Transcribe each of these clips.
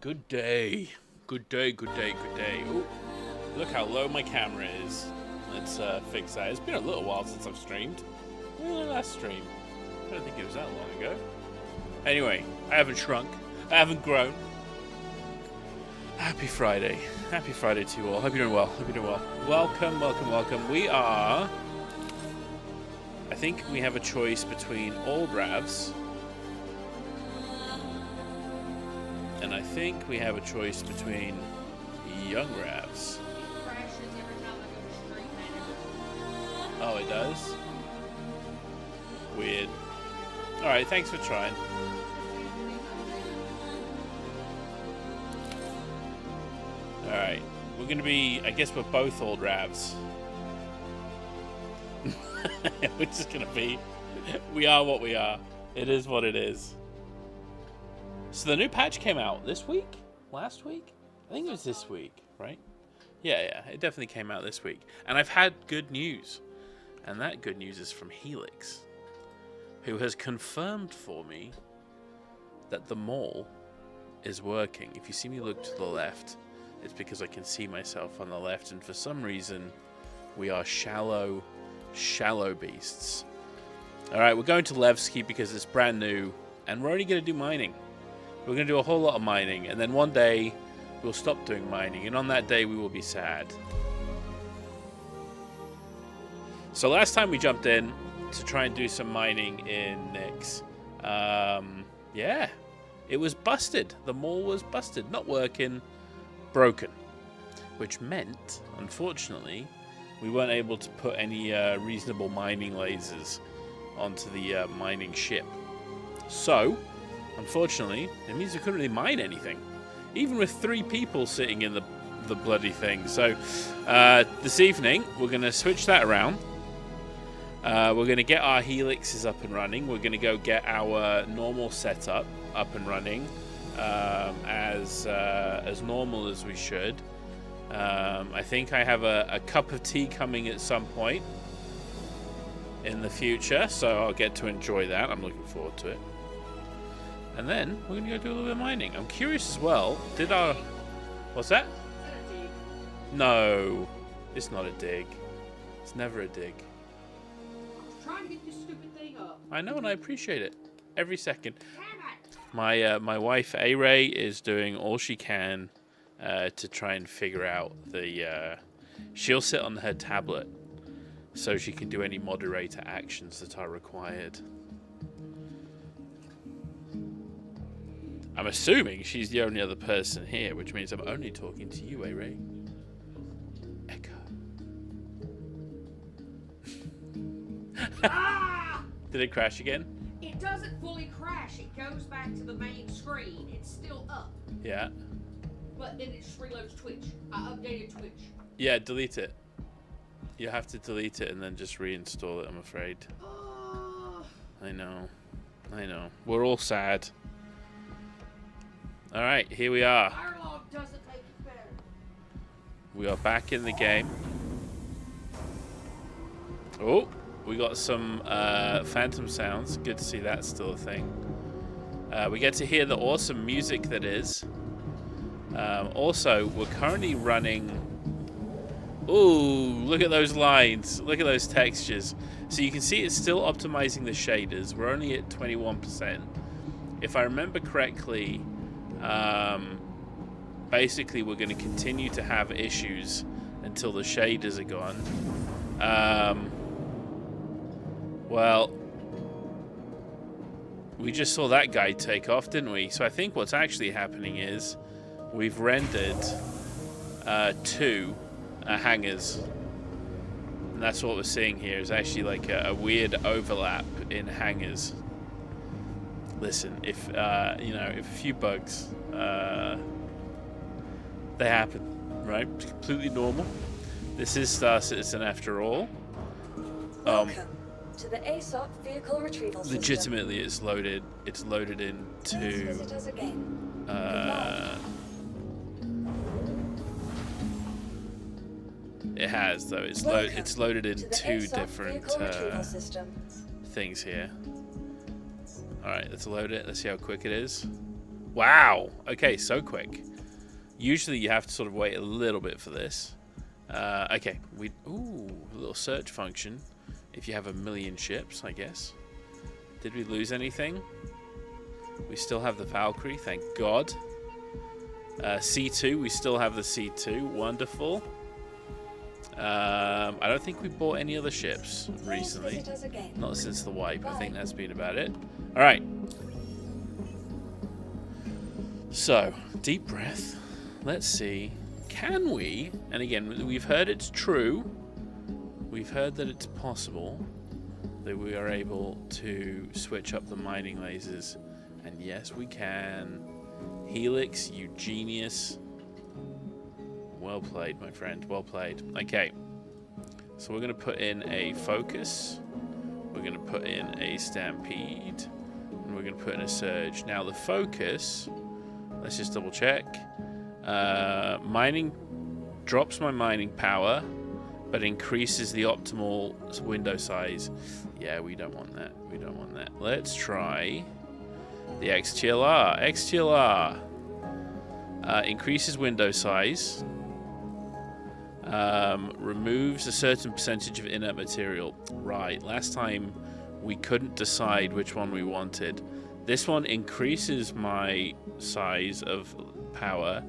Good day. Good day, good day, good day. Ooh, look how low my camera is. Let's fix that. It's been a little while since I've streamed. When did I last stream? I don't think it was that long ago. Anyway, I haven't shrunk. I haven't grown. Happy Friday. Happy Friday to you all. Hope you're doing well. Hope you're doing well. Welcome, welcome, welcome. We are... I think we have a choice between old Ravs. And I think we have a choice between young Ravs. It crashes every time I go to Street Manager. Oh, it does? Weird. Alright, thanks for trying. Alright, we're going to be, I guess we're both old Ravs. We're just going to be, we are what we are. It is what it is. So the new patch came out this week? Last week? I think it was this week, right? Yeah, it definitely came out this week. And I've had good news. And that good news is from Helix, who has confirmed for me that the mall is working. If you see me look to the left, it's because I can see myself on the left, and for some reason we are shallow beasts. Alright, we're going to Levski because it's brand new, and we're only going to do mining. We're going to do a whole lot of mining, and then one day we'll stop doing mining, and on that day we will be sad. So last time we jumped in to try and do some mining in Nyx, yeah, it was busted. The mall was busted, not working, broken, which meant, unfortunately, we weren't able to put any reasonable mining lasers onto the mining ship. So, unfortunately, it means we couldn't really mine anything, even with 3 people sitting in the bloody thing. So, this evening, we're going to switch that around. We're going to get our helixes up and running. We're going to go get our normal setup up and running as normal as we should. I think I have a cup of tea coming at some point in the future, so I'll get to enjoy that. I'm looking forward to it. And then we're going to go do a little bit of mining. I'm curious as well, did our... What's that? Is that a dig? No, it's not a dig. It's never a dig. I was trying to get this stupid thing up. I know, and I appreciate it. Every second. Damn it! My wife, A-Ray, is doing all she can to try and figure out the... she'll sit on her tablet so she can do any moderator actions that are required. I'm assuming she's the only other person here, which means I'm only talking to you, A-Ray. Echo. Ah! Did it crash again? It doesn't fully crash. It goes back to the main screen. It's still up. Yeah. But then it just reloads Twitch. I updated Twitch. Yeah, delete it. You have to delete it and then just reinstall it, I'm afraid. I know. We're all sad. Alright, here we are. Firelog doesn't make it better. We are back in the game. Oh, we got some phantom sounds. Good to see that's still a thing. We get to hear the awesome music that is. Also, we're currently running... Ooh, look at those lines. Look at those textures. So you can see it's still optimizing the shaders. We're only at 21%. If I remember correctly... basically we're going to continue to have issues until the shaders are gone. Well, we just saw that guy take off, didn't we? So I think what's actually happening is we've rendered 2 hangars, and that's what we're seeing here is actually like a weird overlap in hangars. Listen, if if a few bugs they happen, right? It's completely normal. This is Star Citizen after all. Welcome to the ASOP vehicle retrieval system. Legitimately, it's loaded into. Please visit us again. It has though. It's loaded in 2 different things here. Alright, let's load it. Let's see how quick it is. Wow. Okay, so quick. Usually you have to sort of wait a little bit for this. Okay. Ooh, a little search function. If you have 1,000,000 ships, I guess. Did we lose anything? We still have the Valkyrie, thank God. C2, we still have the C2. Wonderful. I don't think we bought any other ships recently. Not since the wipe. I think that's been about it. Alright. So, deep breath. Let's see. Can we, and again, we've heard it's true. We've heard that it's possible that we are able to switch up the mining lasers. And yes, we can. Helix, you genius. Well played, my friend. Well played. Okay. So we're going to put in a focus. We're going to put in a stampede. And we're going to put in a surge. Now the focus, let's just double check. Mining drops my mining power, but increases the optimal window size. Yeah, we don't want that. We don't want that. Let's try the XTLR. XTLR increases window size, removes a certain percentage of inert material. Right, last time we couldn't decide which one we wanted. This one increases my size of power.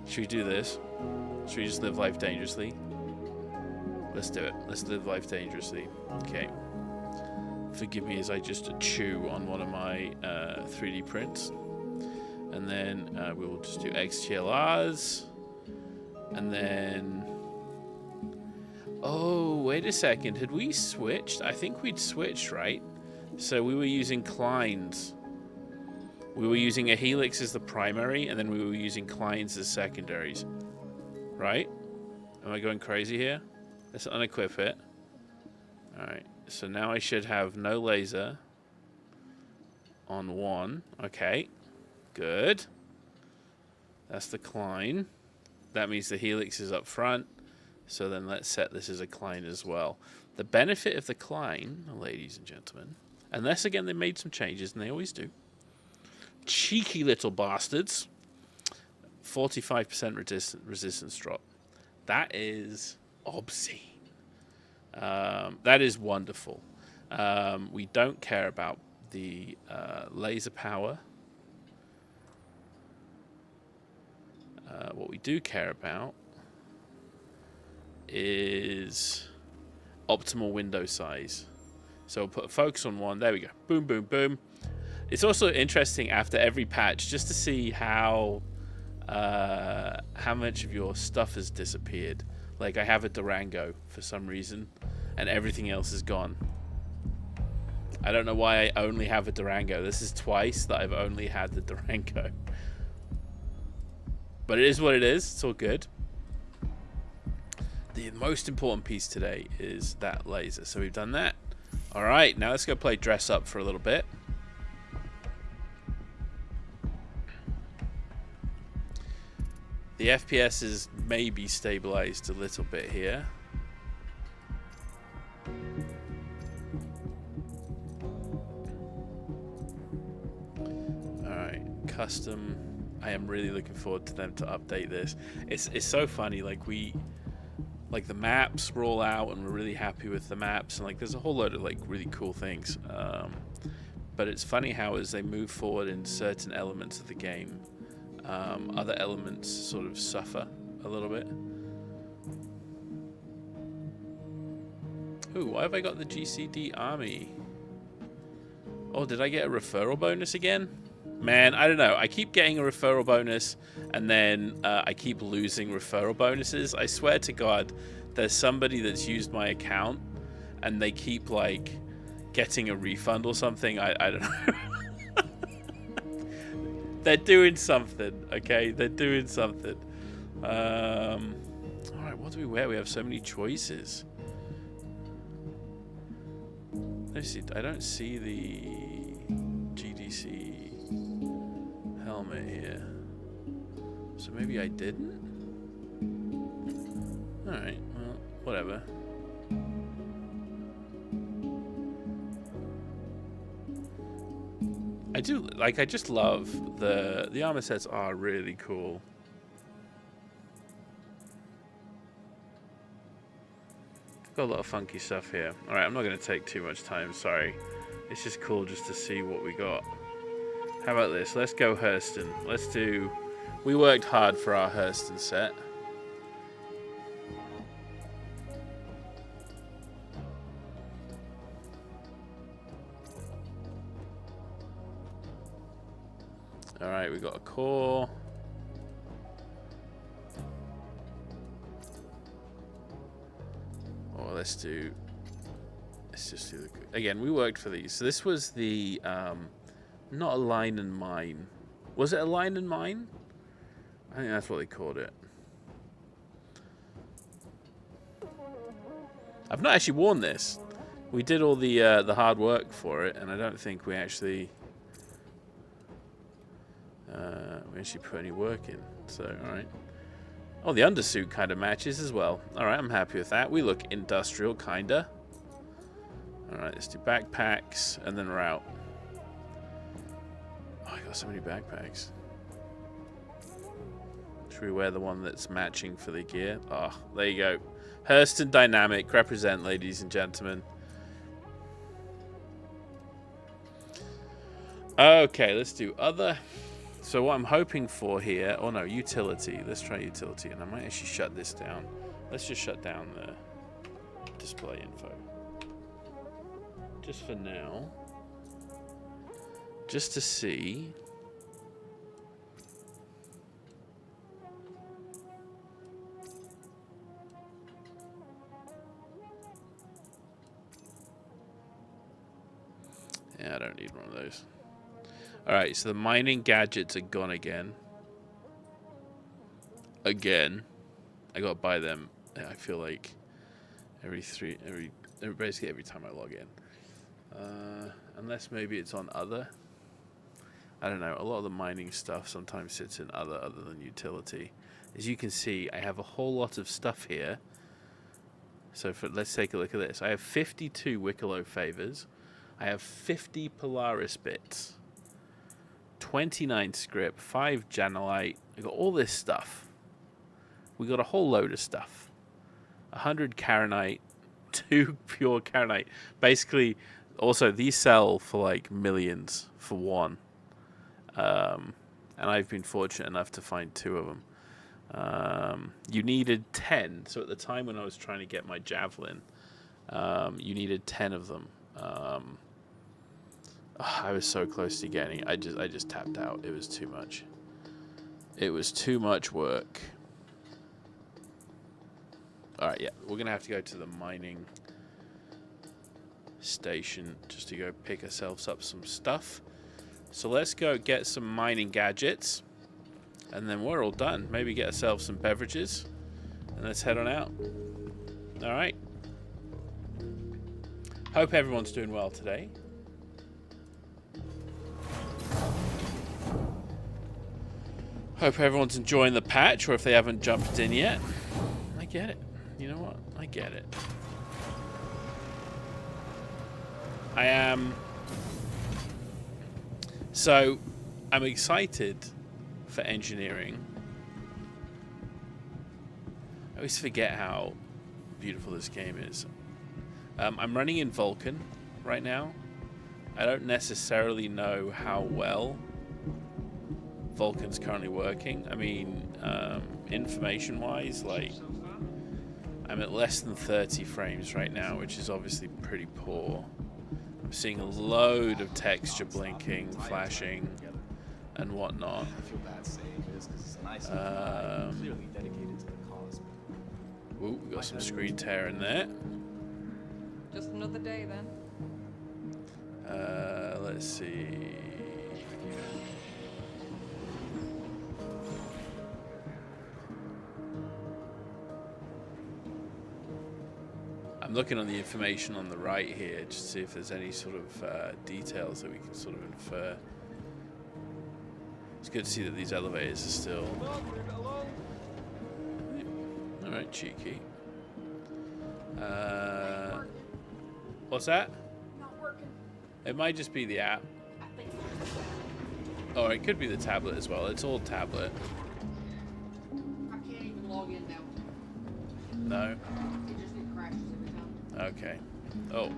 Should we do this? Should we just live life dangerously? Let's do it. Let's live life dangerously. Okay. Forgive me as I just chew on one of my 3D prints. And then we will just do XTLRs. And then... Oh, wait a second. Had we switched? I think we'd switched, right? So we were using Kleins. We were using a Helix as the primary, and then we were using Kleins as secondaries. Right? Am I going crazy here? Let's unequip it. Alright, so now I should have no laser on 1. Okay, good. That's the Klein. That means the Helix is up front. So then let's set this as a Klein as well. The benefit of the Klein, ladies and gentlemen, unless again they made some changes, and they always do. Cheeky little bastards. 45% resistance drop. That is obscene. That is wonderful. We don't care about the laser power. What we do care about is optimal window size. So we'll put a focus on 1. There we go. Boom, boom, boom. It's also interesting after every patch just to see how much of your stuff has disappeared. Like I have a Durango for some reason, and everything else is gone. I don't know why I only have a Durango. This is twice that I've only had the Durango. But it is what it is. It's all good. The most important piece today is that laser. So we've done that. All right, now let's go play dress up for a little bit. The FPS is maybe stabilized a little bit here. Alright, custom. I am really looking forward to them to update this. It's so funny, like the maps roll out and we're really happy with the maps, and like there's a whole load of like really cool things. But it's funny how as they move forward in certain elements of the game, other elements sort of suffer a little bit. Ooh, why have I got the GCD army? Oh, did I get a referral bonus again? Man, I don't know. I keep getting a referral bonus, and then I keep losing referral bonuses. I swear to God, there's somebody that's used my account, and they keep, like, getting a refund or something. I don't know. They're doing something, okay? They're doing something. Alright, what do we wear? We have so many choices. Let's see. I don't see the GDC helmet here. So maybe I didn't? Alright, well, whatever. I do like. I just love the armor sets are really cool. Got a lot of funky stuff here. All right, I'm not going to take too much time. Sorry. It's just cool just to see what we got. How about this? Let's go Hurston. Let's do... We worked hard for our Hurston set. Alright, we got a core. Oh, let's just do the... Again, we worked for these. So this was the... not a line and mine. Was it a line and mine? I think that's what they called it. I've not actually worn this. We did all the hard work for it, and I don't think we actually put any work in. So, all right. Oh, the undersuit kind of matches as well. All right, I'm happy with that. We look industrial, kinda. All right, let's do backpacks, and then we're out. Oh, I got so many backpacks. Should we wear the one that's matching for the gear? Oh, there you go. Hurston Dynamic, represent, ladies and gentlemen. Okay, let's do other. So what I'm hoping for here... Oh, no, utility. Let's try utility, and I might actually shut this down. Let's just shut down the display info. Just for now. Just to see... Yeah, I don't need one of those. Alright, so the mining gadgets are gone again. Again. I gotta buy them, I feel like, basically every time I log in. Unless maybe it's on other. I don't know, a lot of the mining stuff sometimes sits in other than utility. As you can see, I have a whole lot of stuff here. So let's take a look at this. I have 52 Wicklow favors. I have 50 Polaris bits, 29 script, 5 Janelite. I got all this stuff. We got a whole load of stuff. 100 Karenite, 2 pure Karenite. Basically, also these sell for like millions for one. And I've been fortunate enough to find 2 of them. You needed 10. So at the time when I was trying to get my Javelin, you needed 10 of them. I was so close to getting it. I just tapped out. It was too much. It was too much work. Alright, yeah. We're going to have to go to the mining station just to go pick ourselves up some stuff. So let's go get some mining gadgets. And then we're all done. Maybe get ourselves some beverages. And let's head on out. Alright. Hope everyone's doing well today. Hope everyone's enjoying the patch, or if they haven't jumped in yet. I get it. You know what? I get it. I am... So, I'm excited for engineering. I always forget how beautiful this game is. I'm running in Vulkan right now. I don't necessarily know how well Vulkan's currently working. I mean, information-wise, like, I'm at less than 30 frames right now, which is obviously pretty poor. I'm seeing a load of texture blinking, flashing, and whatnot. Ooh, we got some screen tear in there. Just another day then. Let's see. I'm looking on the information on the right here just to see if there's any sort of details that we can sort of infer. It's good to see that these elevators are still... Alright, cheeky. What's that? Not working. It might just be the app. I think Oh, it could be the tablet as well. It's all tablet. I can't even log in now. No. It just crashes every time. Okay. Oh.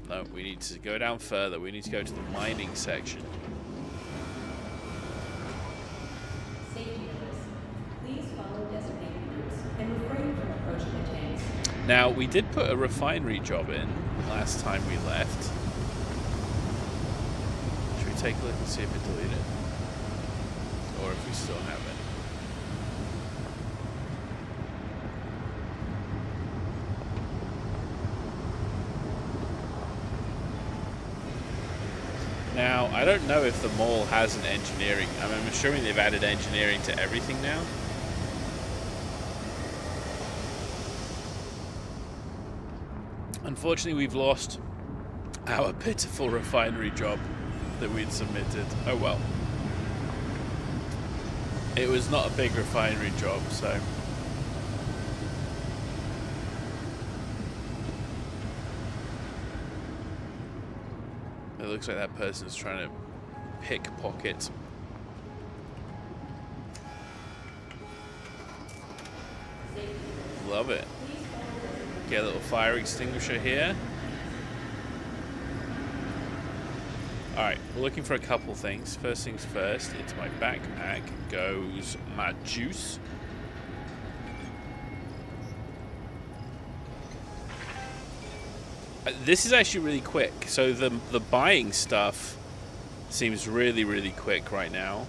No, we need to go down further. We need to go to the mining section. Safety notice. Please follow designated routes and refrain from approaching the tanks. Now, we did put a refinery job in last time we left. Should we take a look and see if it deleted it? Or if we still have it? Now, I don't know if the mall has an engineering. I mean, I'm assuming they've added engineering to everything now. Unfortunately, we've lost our pitiful refinery job that we'd submitted. Oh well. It was not a big refinery job, so... It looks like that person's trying to pickpocket. Love it. Get a little fire extinguisher here. Alright, we're looking for a couple things. First things first, into my backpack goes my juice. This is actually really quick. So the buying stuff seems really, really quick right now.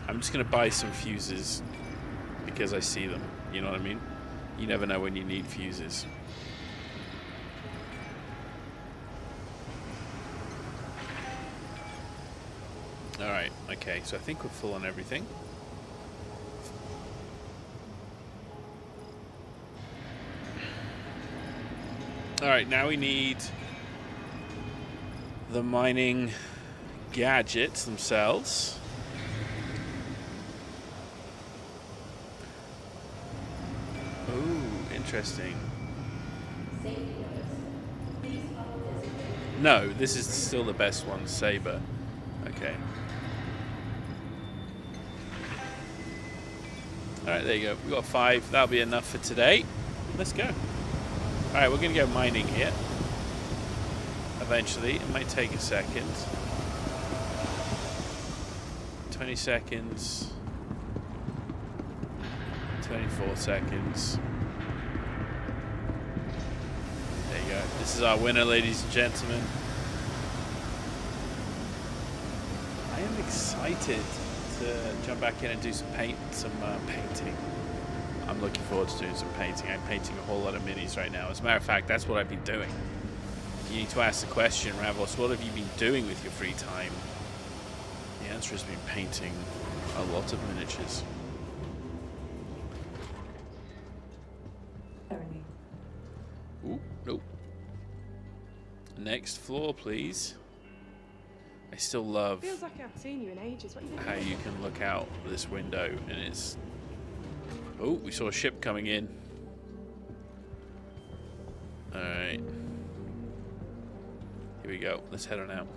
I'm just going to buy some fuses because I see them. You know what I mean? You never know when you need fuses. Alright, okay. So I think we're full on everything. Alright, now we need the mining gadgets themselves. Ooh, interesting. No, this is still the best one, Saber. Okay. Alright, there you go. We've got 5. That'll be enough for today. Let's go. Alright, we're going to go mining here. Eventually. It might take a second. 20 seconds. 24 seconds. There you go. This is our winner, ladies and gentlemen. I am excited to jump back in and do some painting. I'm looking forward to doing some painting. I'm painting a whole lot of minis right now. As a matter of fact, that's what I've been doing. You need to ask the question, Ravos, what have you been doing with your free time? The answer has been painting a lot of miniatures. Ooh, nope. Next floor, please. I still love Feels like I haven't seen you in ages. What are you doing? how you can look out this window and it's... Oh, we saw a ship coming in. Alright. Here we go. Let's head on out.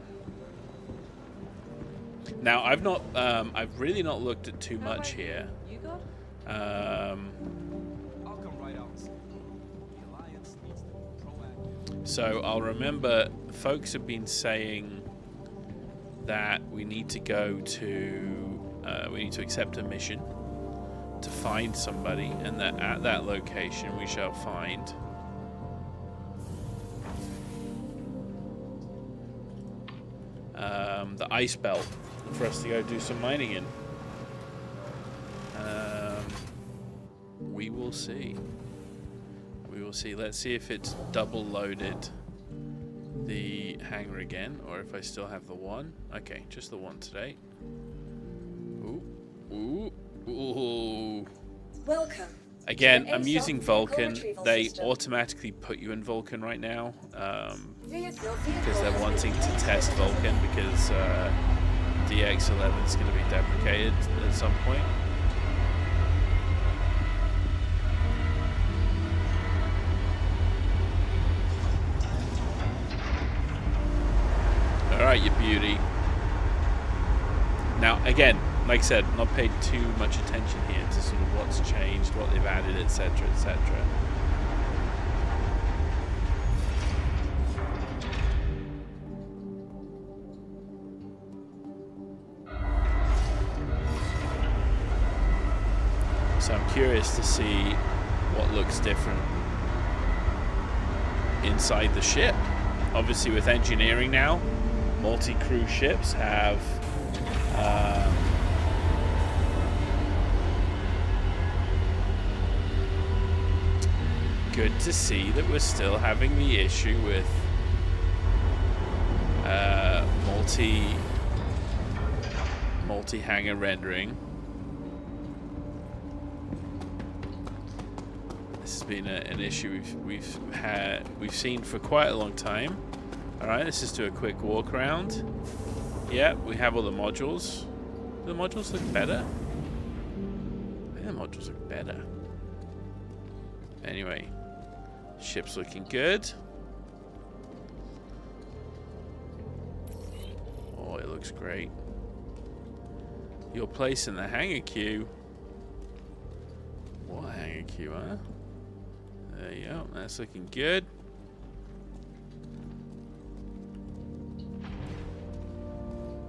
Now, I've really not looked at too much here. You got? I'll come right out. The Alliance needs to be proactive. So I'll remember, folks have been saying that we need to go to, we need to accept a mission to find somebody, and that at that location we shall find the ice belt for us to go do some mining in. We will see. We will see. Let's see if it's double loaded the hangar again, or if I still have the one. Okay, just the one today. Ooh, ooh, ooh. Welcome. Again, I'm using Vulcan. They automatically put you in Vulcan right now because they're wanting to test Vulcan because DX11 is going to be deprecated at some point. Alright, you beauty. Now, again, like I said, not paid too much attention here to sort of what's changed, what they've added, etc., etc. So I'm curious to see what looks different inside the ship. Obviously, with engineering now, multi-crew ships have good to see that we're still having the issue with multi-hanger rendering. This has been an issue we've seen for quite a long time. All right, let's just do a quick walk around. Yeah, we have all the modules. Do the modules look better? I think the modules look better. Anyway, ship's looking good. Oh, it looks great. Your place in the hangar queue. What hangar queue, huh? There you go. That's looking good.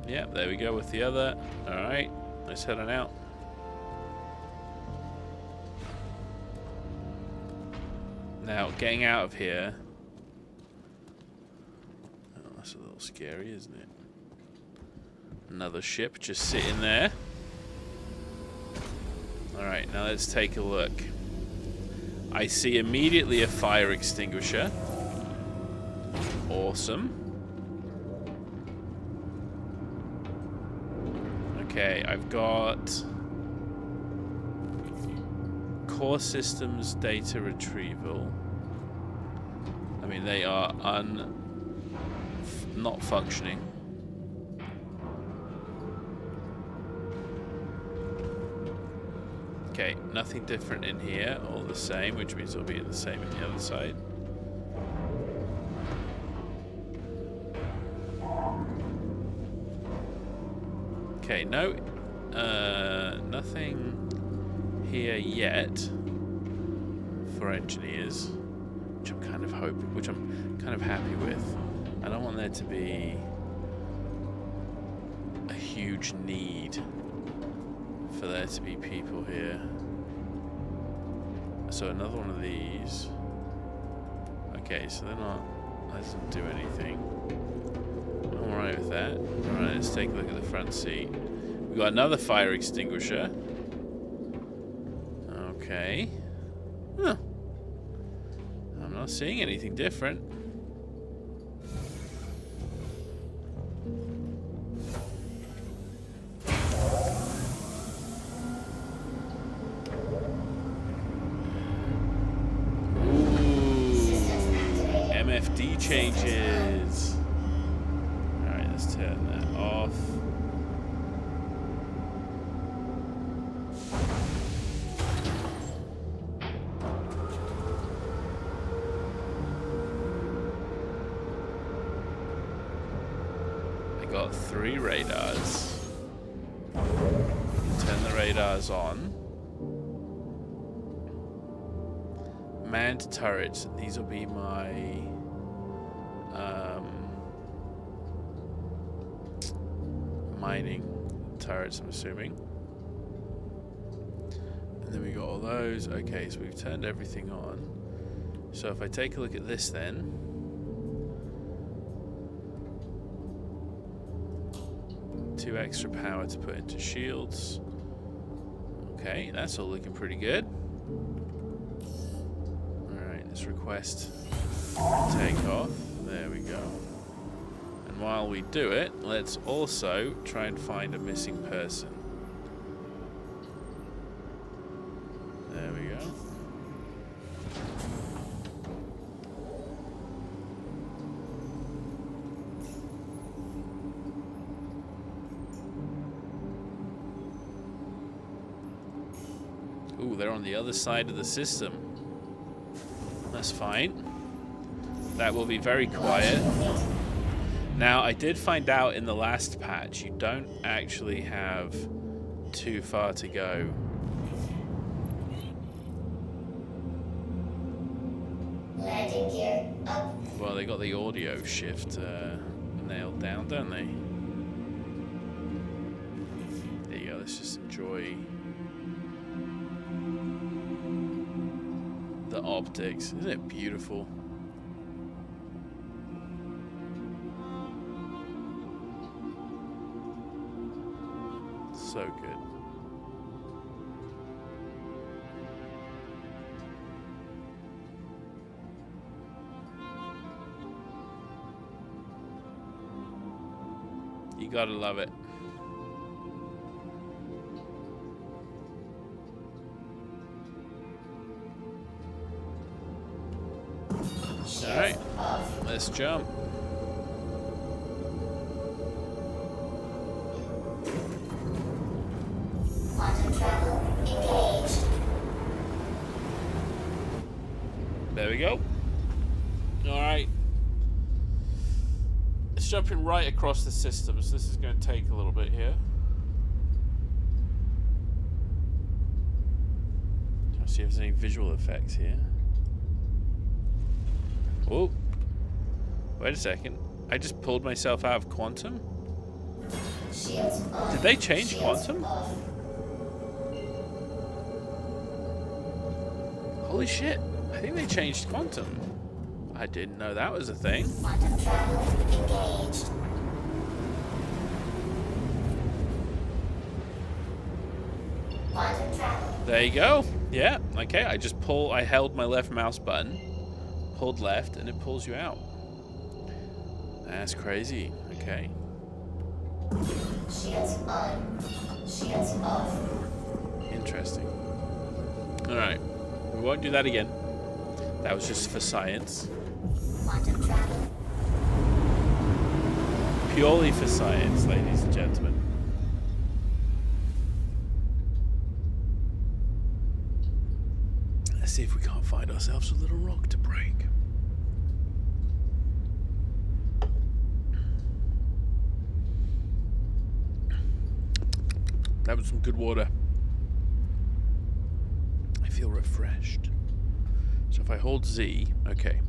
Yep, there we go with the other. Alright, let's head on out. Now, getting out of here. Oh, that's a little scary, isn't it? Another ship just sitting there. Alright, now let's take a look. I see immediately a fire extinguisher. Awesome. Okay, I've got core systems data retrieval. I mean, they are not functioning. Okay, nothing different in here, all the same, which means it'll be the same on the other side. Okay, no, nothing here yet for engineers, which I'm kind of happy with. I don't want there to be a huge need for there to be people here. So another one of these. Okay, so they're not. That doesn't do anything. I'm alright with that. Alright, let's take a look at the front seat. We've got another fire extinguisher. Okay. Huh. I'm not seeing anything different. MFD changes. Alright, let's turn that off. I got 3 radars. Turn the radars on. Manned turrets. These will be my mining turrets, I'm assuming. And then we got all those. Okay, so we've turned everything on. So if I take a look at this then. Two extra power to put into shields. Okay, that's all looking pretty good. Alright, let's request takeoff. There we go. And while we do it, let's also try and find a missing person. There we go. Ooh, they're on the other side of the system. That's fine. That will be very quiet. Now, I did find out in the last patch, you don't actually have too far to go. Landing gear up. Well, they got the audio shift nailed down, don't they? There you go, let's just enjoy the optics. Isn't it beautiful? So good. You gotta love it. Alright, let's jump. Quantum travel engaged. There we go. Alright. It's jumping right across the system, so this is going to take a little bit here. Trying to see if there's any visual effects here. Oh. Wait a second. I just pulled myself out of quantum? Shields on. Did they change Shields quantum? off. Holy shit. I think they changed quantum. I didn't know that was a thing. Quantum travel engaged. Quantum travel. There you go. Yeah, okay. I held my left mouse button, pulled left, and it pulls you out. That's crazy. Okay. Shields on. Shields off. Interesting. Alright. We won't do that again. That was just for science. Quantum travel. Purely for science, ladies and gentlemen. Let's see if we can't find ourselves a little rock to break. That was some good water. I feel refreshed. So if I hold Z, okay.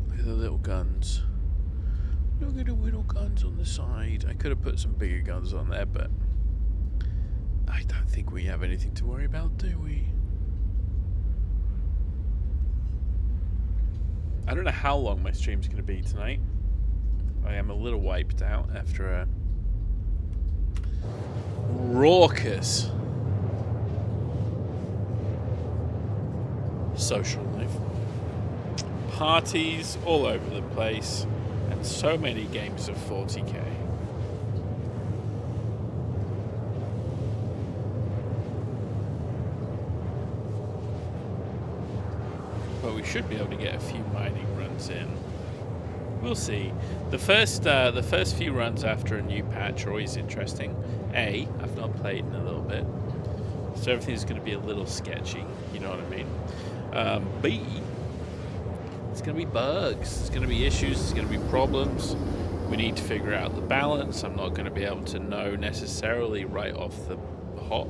Look at the little guns. Look at the little guns on the side. I could have put some bigger guns on there, but I don't think we have anything to worry about, do we? I don't know how long my stream's going to be tonight. I am a little wiped out after a raucous social life. Parties all over the place, and so many games of 40k. But we should be able to get a few mining runs in. We'll see. The first few runs after a new patch are always interesting. A, I've not played in a little bit, so everything's going to be a little sketchy. You know what I mean? B, it's going to be bugs. It's going to be issues. It's going to be problems. We need to figure out the balance. I'm not going to be able to know necessarily right off the hop,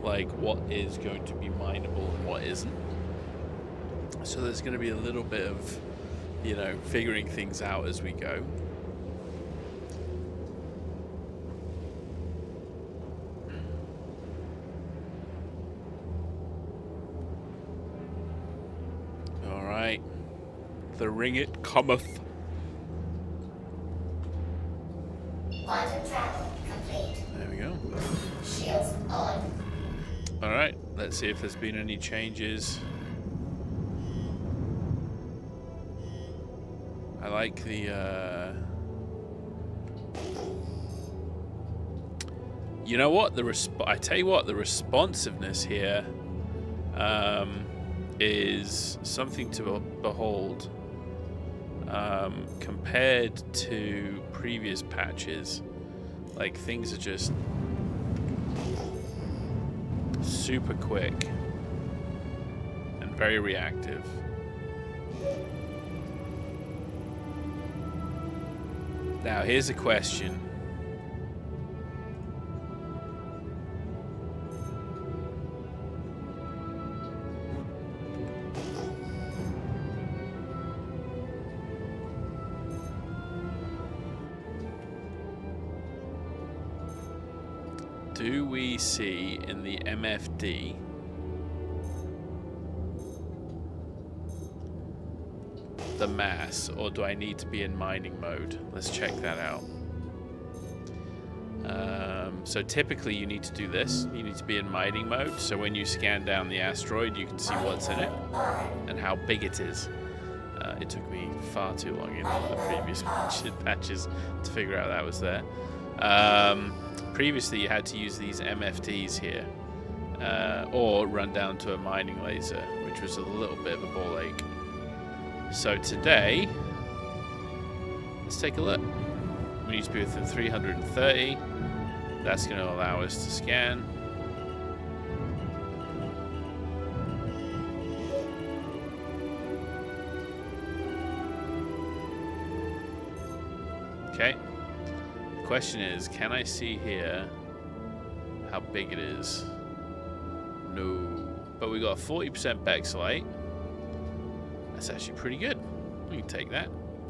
like what is going to be mineable and what isn't. So there's going to be a little bit of, you know, figuring things out as we go. All right. The ring it cometh. Quantum travel complete. There we go. Shields on. All right. Let's see if there's been any changes. I like the, you know what? I tell you what, the responsiveness here is something to behold compared to previous patches. Like, things are just super quick and very reactive. Now, here's a question. Do we see in the MFD the mass, or do I need to be in mining mode? Let's check that out. So typically you need to do this. You need to be in mining mode, so when you scan down the asteroid you can see what's in it and how big it is. It took me far too long in one of the previous patches to figure out that was there. Previously you had to use these MFDs here, or run down to a mining laser, which was a little bit of a ball ache. So today, let's take a look. We need to be within 330. That's going to allow us to scan. Okay. The question is, can I see here how big it is? No. But we got 40% Bexlite. That's actually pretty good. We can take that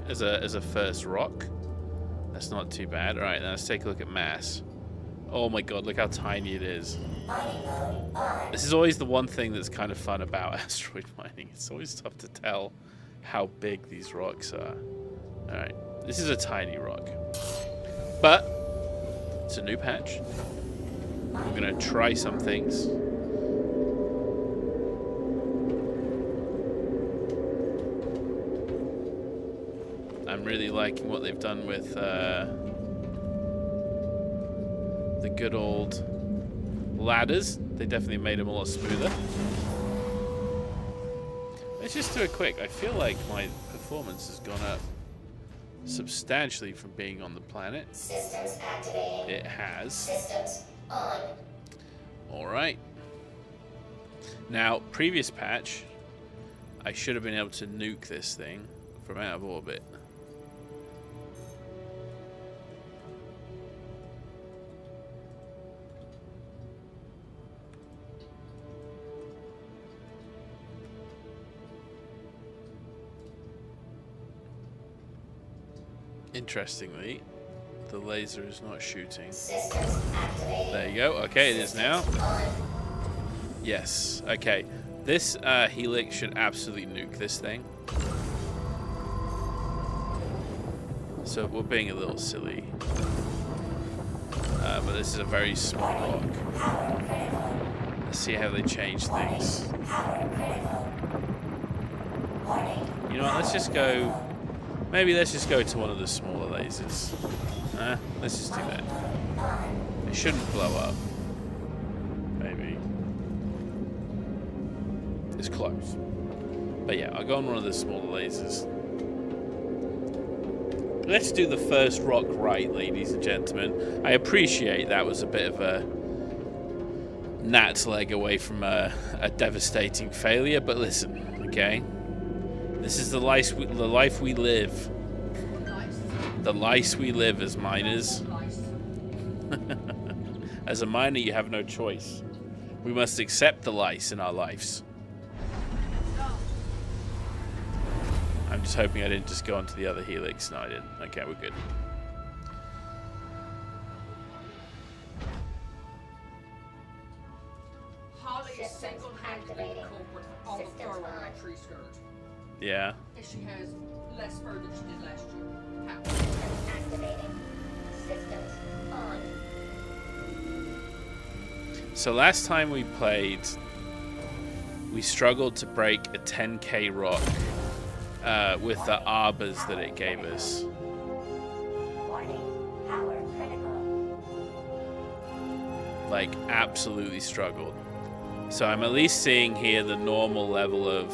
as a first rock. That's not too bad. All right, now let's take a look at mass. Oh my god, look how tiny it is. This is always the one thing that's kind of fun about asteroid mining. It's always tough to tell how big these rocks are. All right, this is a tiny rock, but it's a new patch. We're gonna try some things. I'm really liking what they've done with the good old ladders. They definitely made them a lot smoother. Let's just do it quick. I feel like my performance has gone up substantially from being on the planet. Systems activating. It has. Systems on. Alright. Now, previous patch, I should have been able to nuke this thing from out of orbit. Interestingly, the laser is not shooting. Systems activating. There you go. Okay, it is now. Yes. Okay. This helix should absolutely nuke this thing. So we're being a little silly. But this is a very small rock. Let's see how they change things. You know what? Let's just go... Maybe let's just go to one of the smaller lasers. Let's just do that. It shouldn't blow up. Maybe. It's close. But yeah, I'll go on one of the smaller lasers. Let's do the first rock right, ladies and gentlemen. I appreciate that was a bit of a gnat's leg away from a devastating failure, but listen, okay? This is the life we live. The life we live as miners. As a miner, you have no choice. We must accept the lice in our lives. I'm just hoping I didn't just go onto the other helix. No, I didn't. Okay, we're good. Holly is single-handedly the culprit of all the fur on that tree skirt. Yeah. And she has less fur than she did last year. How? Systems activating. Systems on. So last time we played, we struggled to break a 10k rock with the arbors that it gave us. Warning. Power critical. Like, absolutely struggled. So I'm at least seeing here the normal level of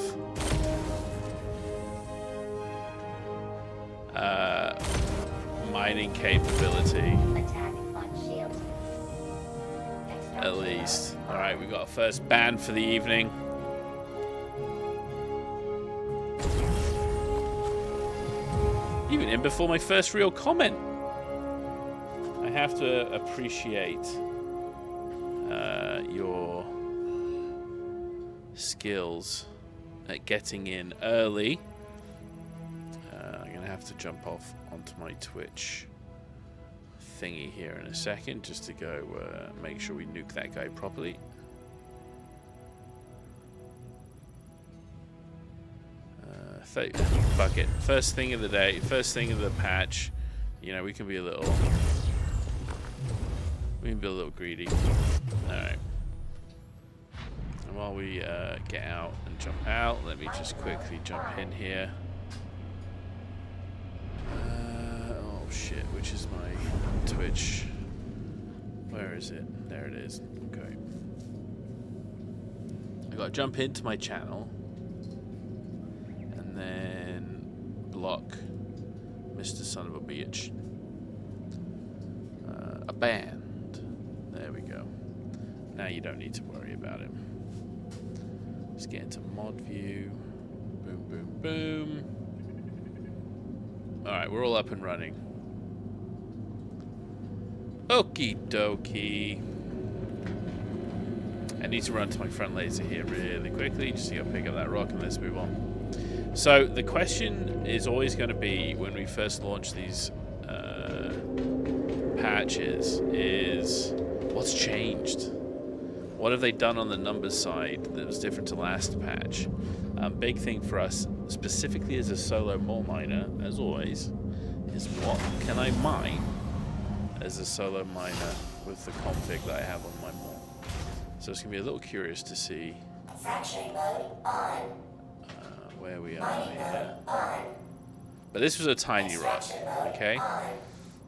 mining capability. Attack on shield. At least. Alright, we got our first ban for the evening. Even even in before my first real comment. I have to appreciate your skills at getting in early. I'm going to have to jump off onto my Twitch thingy here in a second just to go make sure we nuke that guy properly. Fuck it. First thing of the day, first thing of the patch. You know, we can be a little greedy. Alright. And while we get out and jump out, let me just quickly jump in here. Oh shit, which is my Twitch? Where is it? There it is. Okay. I gotta jump into my channel and then block Mr. Son of a Bitch. A band. There we go. Now you don't need to worry about him. Let's get into mod view. Boom, boom, boom. Alright, we're all up and running. Okie dokie. I need to run to my front laser here really quickly just to go pick up that rock and let's move on. So the question is always going to be when we first launch these patches is what's changed? What have they done on the numbers side that was different to last patch? Big thing for us, specifically as a solo mole miner, as always, is what can I mine as a solo miner with the config that I have on my mole. So it's going to be a little curious to see where we are here. But this was a tiny rock, okay?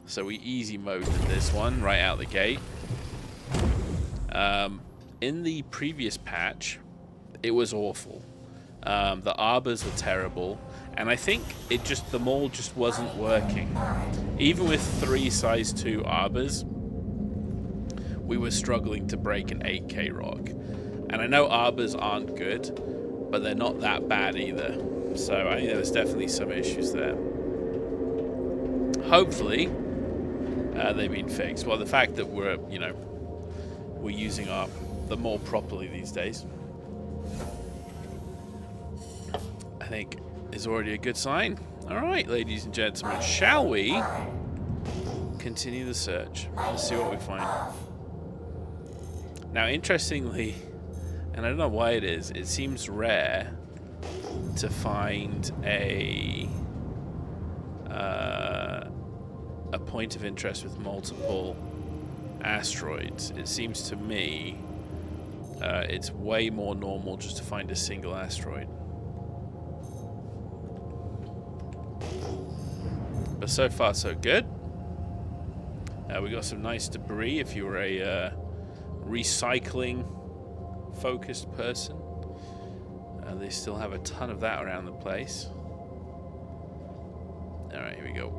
So we easy moded this one right out the gate. In the previous patch, it was awful. The arbors were terrible, and I think the mole just wasn't working. Even with 3 size 2 arbors, we were struggling to break an 8K rock. And I know arbors aren't good, but they're not that bad either. So I think there's definitely some issues there. Hopefully, they've been fixed. Well, the fact that we're using the mole properly these days, I think is already a good sign. All right, ladies and gentlemen, shall we continue the search? Let's see what we find. Now, interestingly, and I don't know why it seems rare to find a point of interest with multiple asteroids. It seems to me it's way more normal just to find a single asteroid. But so far so good. We got some nice debris if you were a recycling focused person. They still have a ton of that around the place. Alright, here we go.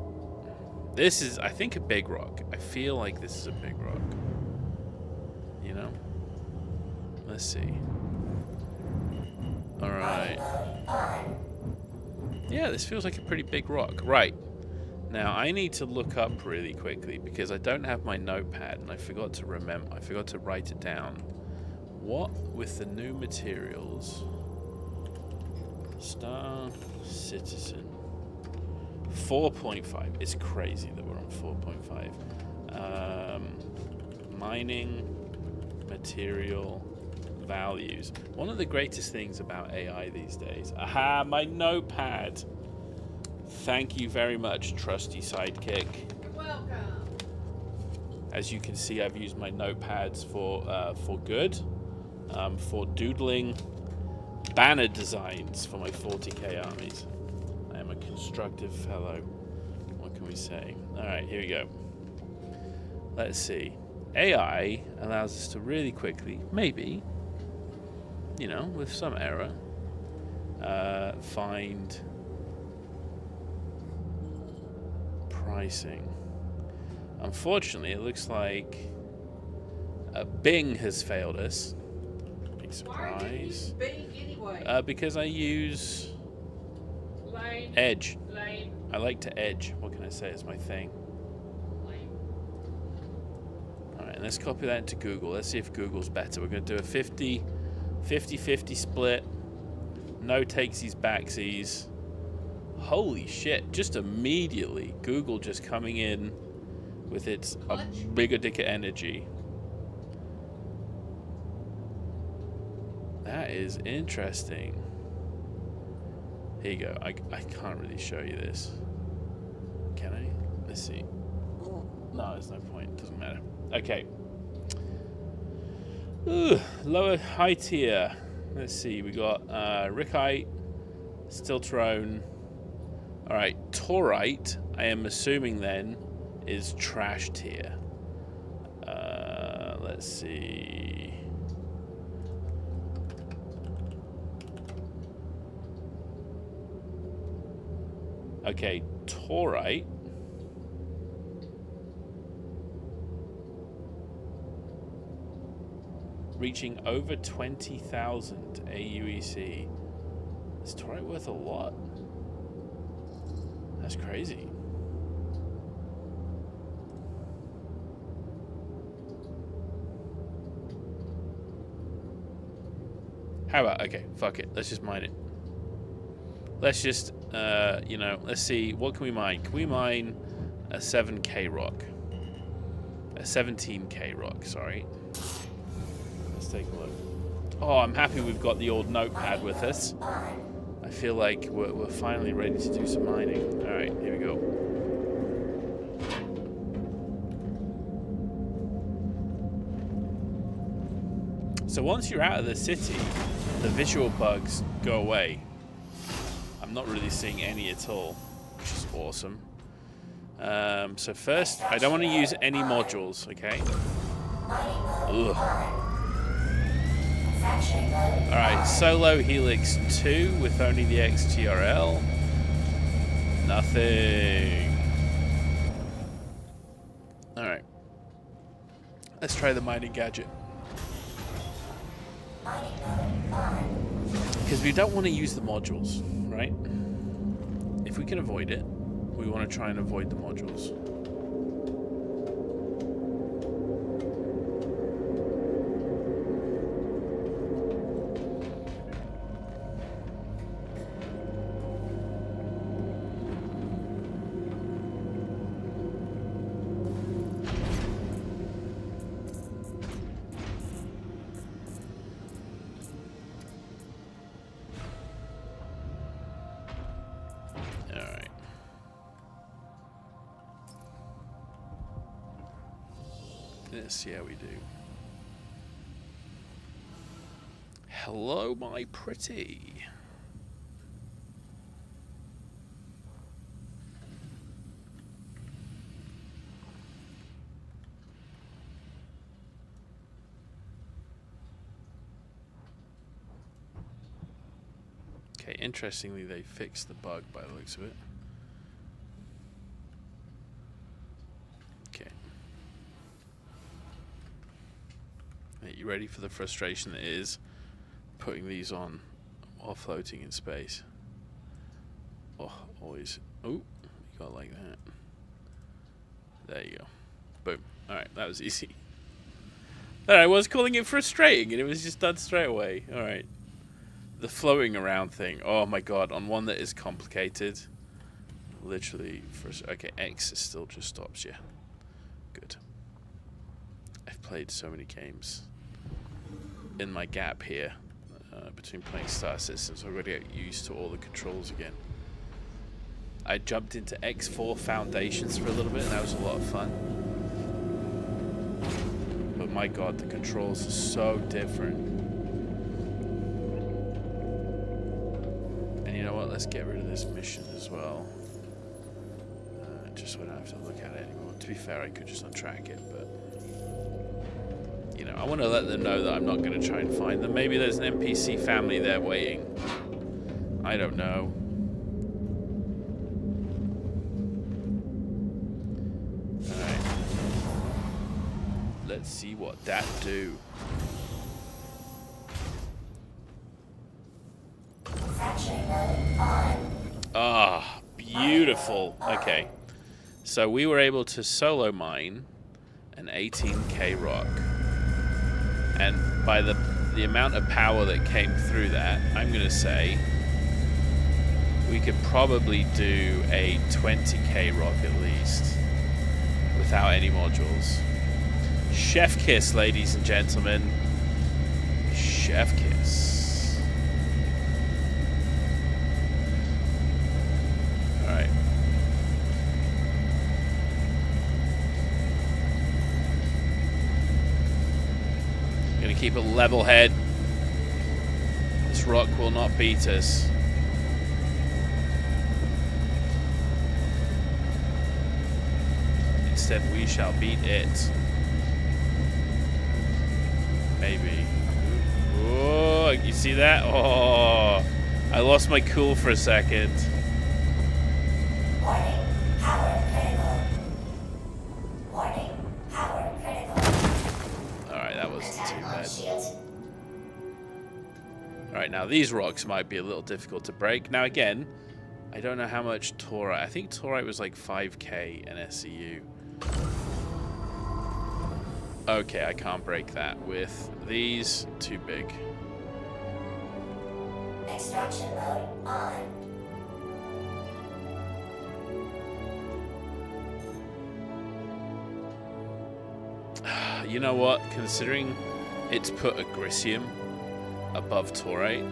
This is, I think, a big rock. I feel like this is a big rock. You know? Let's see. Alright. Yeah, this feels like a pretty big rock. Right. Now, I need to look up really quickly because I don't have my notepad and I forgot to write it down. What with the new materials? Star Citizen 4.5. It's crazy that we're on 4.5. Mining material values. One of the greatest things about AI these days. Aha, my notepad. Thank you very much, trusty sidekick. You're welcome. As you can see, I've used my notepads for good, for doodling banner designs for my 40k armies. I am a constructive fellow. What can we say? All right, here we go. Let's see. AI allows us to really quickly, maybe, with some error, find pricing. Unfortunately, it looks like Bing has failed us. Big surprise. Why are you using Bing anyway? Because I use Lame. Edge. Lame. I like to edge. What can I say? It's my thing. Alright, and let's copy that into Google. Let's see if Google's better. We're going to do a 50-50 split. No takesies, backsies. Holy shit. Just immediately, Google just coming in with its bigger dicker energy. That is interesting. Here you go. I can't really show you this. Can I? Let's see. No, there's no point. Doesn't matter. Okay. Ooh, lower high tier. Let's see. We got Rickite, Stiltrone. Alright, Taurite, I am assuming then, is trash tier. Let's see. Okay, Taurite. Reaching over 20,000 AUEC. Is Taurite worth a lot? That's crazy. How about, okay, fuck it. Let's just mine it. Let's just, you know, let's see. What can we mine? Can we mine a 7K rock? A 17K rock, sorry. Let's take a look. Oh, I'm happy we've got the old notepad with us. I feel like we're finally ready to do some mining. Alright, here we go. So once you're out of the city, the visual bugs go away. I'm not really seeing any at all, which is awesome. So first, I don't want to use any modules, okay? Ugh. Alright, Solo Helix 2 with only the XTRL. Nothing. Alright. Let's try the mining gadget. Because we don't want to use the modules, right? If we can avoid it, we want to try and avoid the modules. Let's see how we do. Hello, my pretty. Okay, interestingly, they fixed the bug by the looks of it. You ready for the frustration that is putting these on while floating in space? Oh, always. Oh, you got it like that. There you go. Boom. Alright, that was easy. I was calling it frustrating and it was just done straight away. Alright. The floating around thing. Oh my god, on one that is complicated. Literally, okay, X still just stops you. Good. I've played so many games in my gap here between playing Star Systems. I've got to get used to all the controls again. I jumped into X4 Foundations for a little bit and that was a lot of fun. But my god, the controls are so different. And you know what, let's get rid of this mission as well. Just so I don't have to look at it anymore. To be fair, I could just untrack it, but you know, I want to let them know that I'm not going to try and find them. Maybe there's an NPC family there waiting. I don't know. Alright. Let's see what that do. Ah, Beautiful. Okay. So we were able to solo mine an 18k rock. And by the amount of power that came through that, I'm going to say we could probably do a 20k rock at least without any modules. Chef kiss, ladies and gentlemen. Chef kiss. All right. Gonna keep a level head. This rock will not beat us. Instead, we shall beat it. Maybe. Oh, you see that? Oh, I lost my cool for a second. Warning, power critical. Warning, power critical. Alright, that wasn't too Attack on bad. shield. Alright, now these rocks might be a little difficult to break. Now again, I don't know how much Taurite. I think Taurite was like 5k in SCU. Okay, I can't break that with these. Too big. Extraction mode on. You know what? Considering it's put Agricium above Taurite,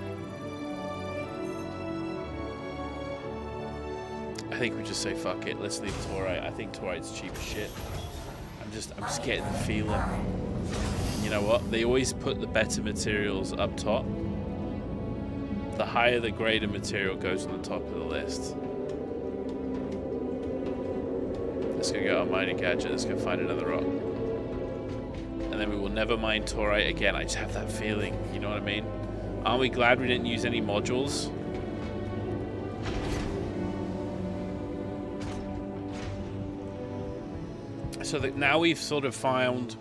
I think we just say fuck it. Let's leave Taurite. I think Taurite's cheap as shit. I'm just getting the feeling. You know what? They always put the better materials up top. The higher the grade of material goes on the top of the list. Let's go get our mining gadget. Let's go find another rock. And then we will never mine Taurite again. I just have that feeling. You know what I mean? Aren't we glad we didn't use any modules? So that now we've sort of found,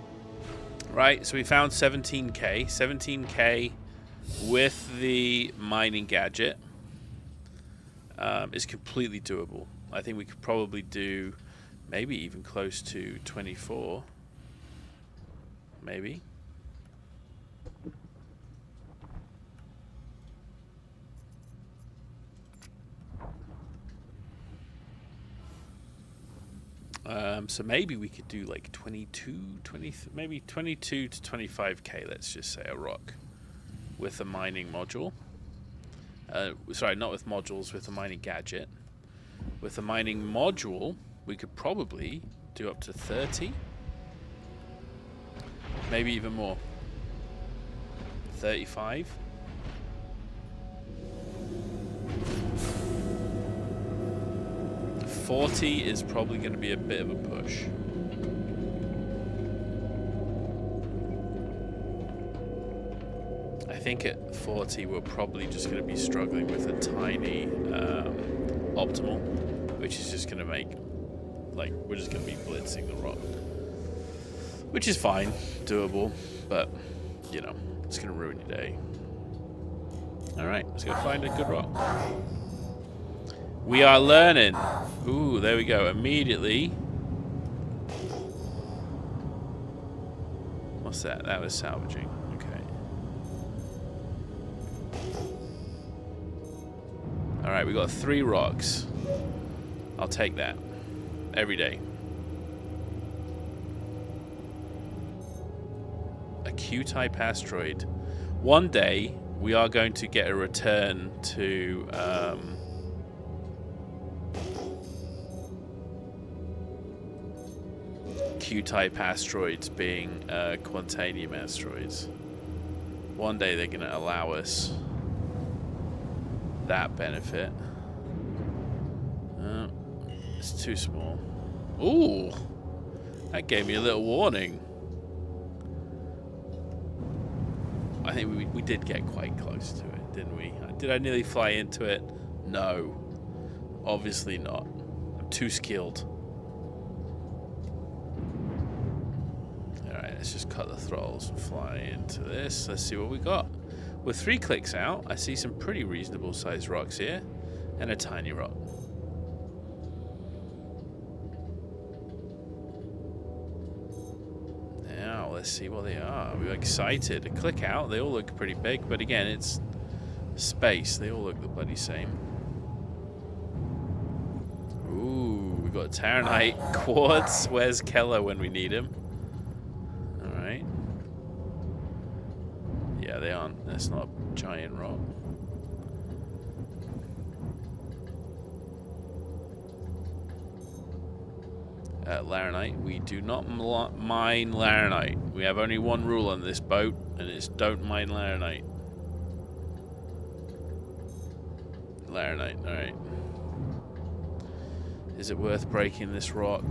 right? So we found 17k. 17k with the mining gadget is completely doable. I think we could probably do maybe even close to 24. Maybe. So maybe we could do like 22, 20, maybe 22 to 25k, let's just say, a rock with a mining module. Sorry, not with modules, with a mining gadget. With a mining module, we could probably do up to 30. Maybe even more. 35. $40 is probably going to be a bit of a push. I think at 40 we're probably just going to be struggling with a tiny optimal, which is just going to make, like, we're just going to be blitzing the rock. Which is fine, doable, but, you know, it's going to ruin your day. Alright, let's go find a good rock. We are learning. Ooh, there we go. Immediately. What's that? That was salvaging. Okay. Alright, we got 3 rocks. I'll take that. Every day. A Q-type asteroid. One day, we are going to get a return to... Q-type asteroids being Quantanium asteroids. One day they're going to allow us that benefit. It's too small. Ooh! That gave me a little warning. I think we did get quite close to it, didn't we? Did I nearly fly into it? No. Obviously not. I'm too skilled. Let's just cut the throttles and fly into this. Let's see what we got. With 3 clicks out, I see some pretty reasonable sized rocks here and a tiny rock. let's see what they are. We're excited to click out. They all look pretty big, but again, it's space. They all look the bloody same. Ooh, we got Terranite quartz. Where's Keller when we need him? All right. Yeah, they aren't. That's not a giant rock. Laranite. We do not mine Laranite. We have only one rule on this boat, and it's don't mine Laranite. Laranite, alright. Is it worth breaking this rock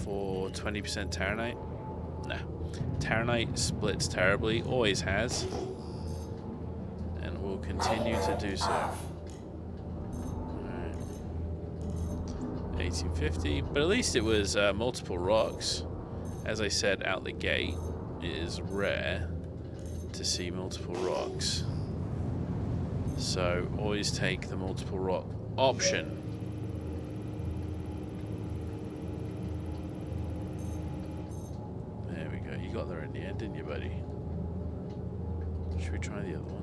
for 20% Terranite? Nah. Terranite splits terribly, always has. And will continue to do so. 1850, but at least it was multiple rocks. As I said out the gate, it is rare to see multiple rocks. So always take the multiple rock option. There we go. You got there in the end, didn't you, buddy? Should we try the other one?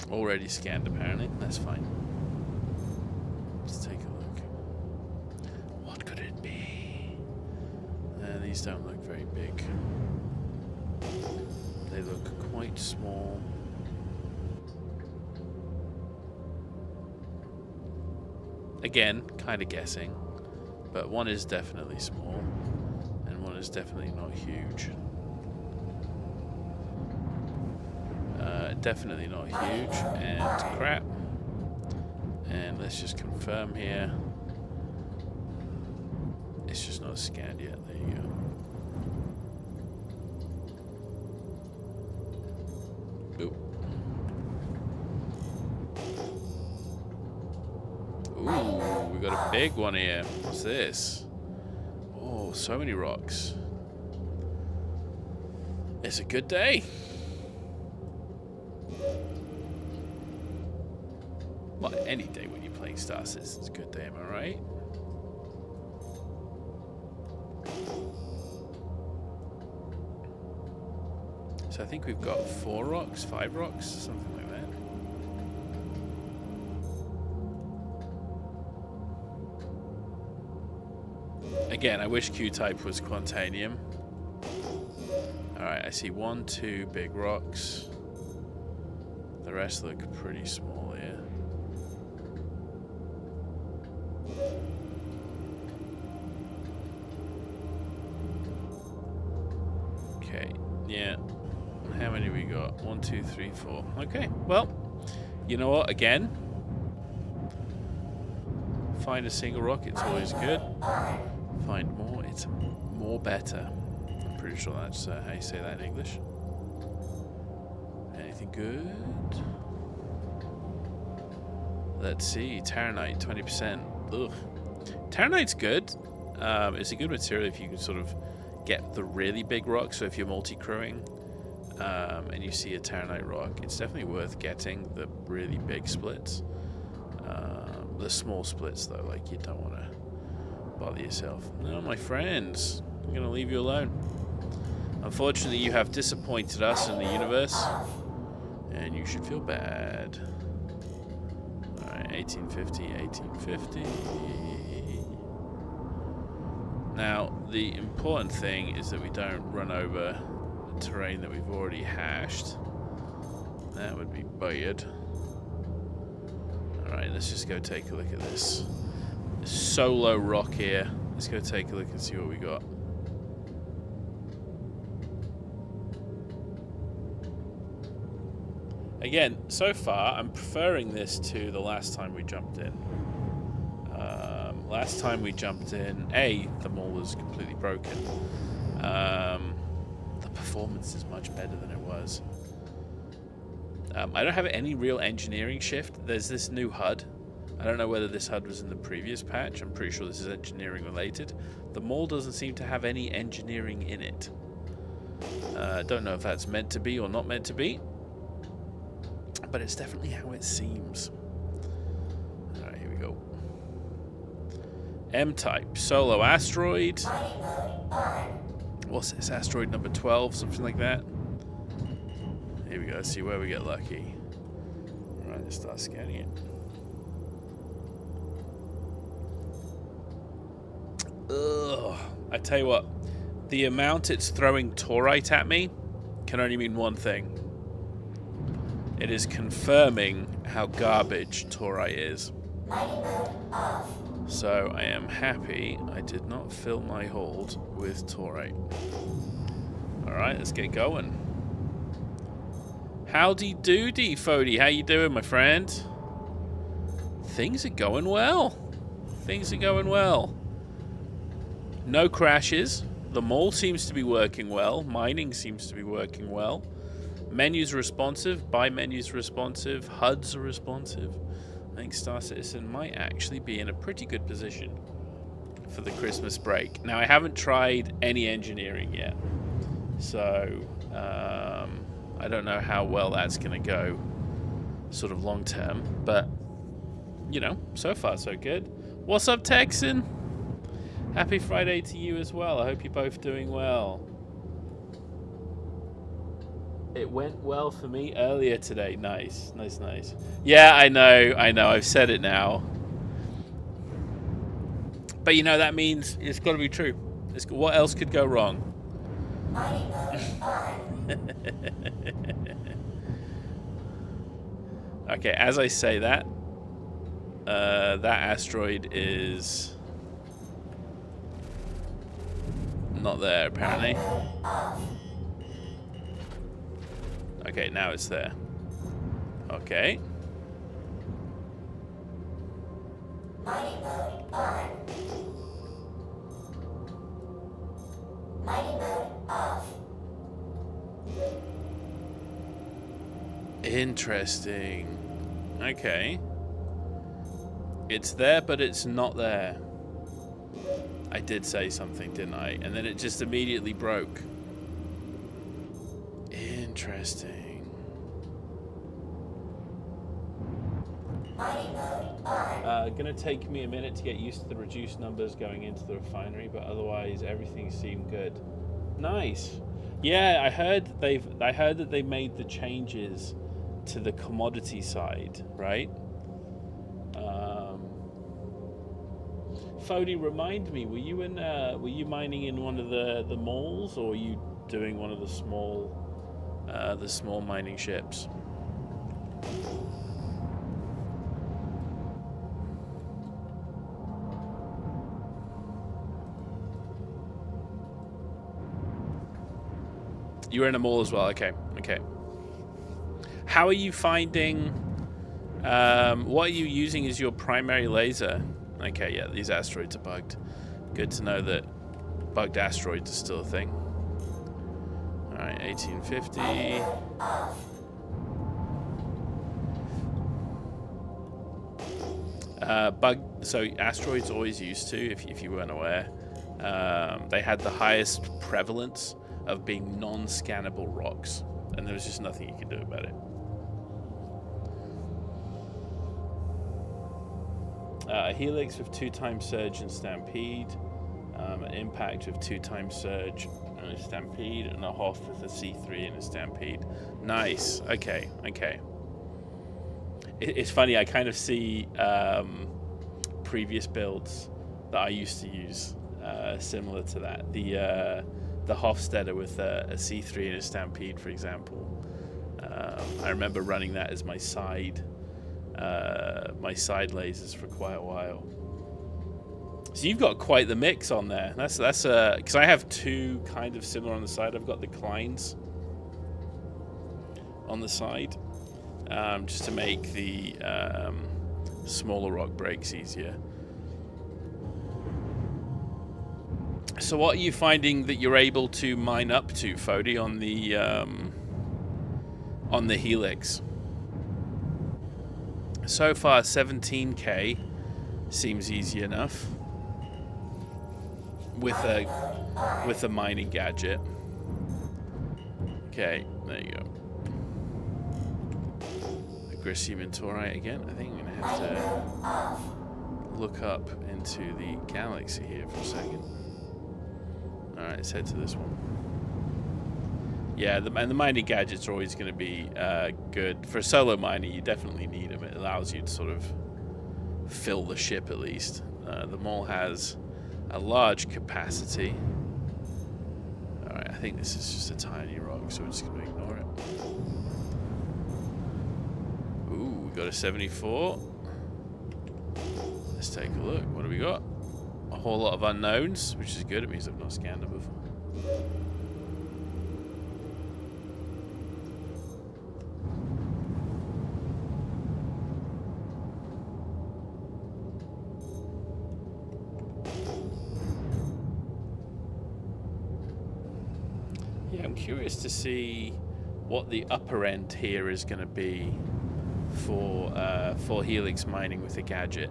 Already scanned, apparently. That's fine. Let's take a look. What could it be? These don't look very big. They look quite small. Again, kind of guessing. But one is definitely small. And one is definitely not huge. Definitely not huge, and crap. And let's just confirm here. It's just not scanned yet. There you go. Oop. Ooh, we got a big one here. What's this? Oh, so many rocks. It's a good day. Well, any day when you're playing Star Citizen is a good day, am I right? So I think we've got 4 rocks, 5 rocks, something like that. Again, I wish Q-type was Quantanium. Alright, I see 1, 2 big rocks. The rest look pretty small here. Okay, yeah. How many we got? 1, 2, 3, 4. Okay, well, you know what? Again, find a single rock, it's always good. Find more, it's more better. I'm pretty sure that's how you say that in English. Anything good? Let's see. Terranite, 20%. Ugh. Terranite's good. It's a good material if you can sort of get the really big rocks. So if you're multi-crewing and you see a Terranite rock, it's definitely worth getting the really big splits. The small splits, though, like, you don't want to bother yourself. No, my friends, I'm going to leave you alone. Unfortunately, you have disappointed us in the universe, and you should feel bad. Alright, 1850, 1850. Now, the important thing is that we don't run over the terrain that we've already hashed. That would be bad. Alright, let's just go take a look at this solo rock here. Let's go take a look and see what we got. Again, so far, I'm preferring this to the last time we jumped in. Last time we jumped in, the mall was completely broken. The performance is much better than it was. I don't have any real engineering shift. There's this new HUD. I don't know whether this HUD was in the previous patch. I'm pretty sure this is engineering related. The mall doesn't seem to have any engineering in it. Don't know if that's meant to be or not meant to be. but it's definitely how it seems. All right, here we go. M-type, solo asteroid. Mining mode on. What's this? Asteroid number 12, something like that. Here we go. Let's see where we get lucky. All right, let's start scanning it. Ugh. I tell you what, the amount it's throwing torite at me can only mean one thing. It is confirming how garbage torite is. Mining mode off. So I am happy I did not fill my hold with torite. Alright, let's get going. Howdy doody, Fody. How you doing, my friend? Things are going well. Things are going well. No crashes. The mall seems to be working well. Mining seems to be working well. Menus are responsive. Buy menus are responsive. HUDs are responsive. I think Star Citizen might actually be in a pretty good position for the Christmas break. Now, I haven't tried any engineering yet. So, I don't know how well that's going to go sort of long term. But, you know, so far so good. What's up, Texan? Happy Friday to you as well. I hope you're both doing well. It went well for me earlier today. Nice, nice, nice. Yeah, I know. I've said it now. But you know, that means it's got to be true. What else could go wrong? Mining mode on. Okay, as I say that, that asteroid is not there apparently. Okay, now it's there. Okay. Mining mode on. Mining mode off. Interesting. Okay. It's there, but it's not there. I did say something, didn't I? And then it just immediately broke. Interesting. Mining mode on. Gonna take me a minute to get used to the reduced numbers going into the refinery, but otherwise everything seemed good. Nice. Yeah, I heard that they made the changes to the commodity side, right? Fody, remind me, were you mining in one of the malls, or were you doing one of the small mining ships? You were in a mall as well. Okay. How are you finding? What are you using as your primary laser? Okay, yeah, these asteroids are bugged. Good to know that bugged asteroids are still a thing. All right, 1850. So asteroids always used to, if you weren't aware, they had the highest prevalence of being non-scannable rocks, and there was just nothing you could do about it. A helix with 2x surge and stampede, an impact with 2x surge and a stampede, and a Hoff with a C3 and a stampede. Nice. Okay. It's funny, I kind of see previous builds that I used to use similar to that. The Hofstadter with a C3 and a stampede, for example. I remember running that as my side lasers for quite a while. So you've got quite the mix on there. That's because I have two kind of similar on the side. I've got the Kleins on the side, just to make the smaller rock breaks easier. So what are you finding that you're able to mine up to, Fody, on the Helix? So far, 17k seems easy enough with a mining gadget. Okay, there you go. Grissium and Taurite again. I think I'm going to have to look up into the galaxy here for a second. Alright, let's head to this one. Yeah, and the mining gadgets are always going to be good. For solo mining, you definitely need them. It allows you to sort of fill the ship at least. The mole has a large capacity. Alright, I think this is just a tiny rock, so we're just going to ignore it. Ooh, we got a 74. Let's take a look. What do we got? A whole lot of unknowns, which is good. It means I've not scanned them before. Yeah, I'm curious to see what the upper end here is going to be for helix mining with a gadget.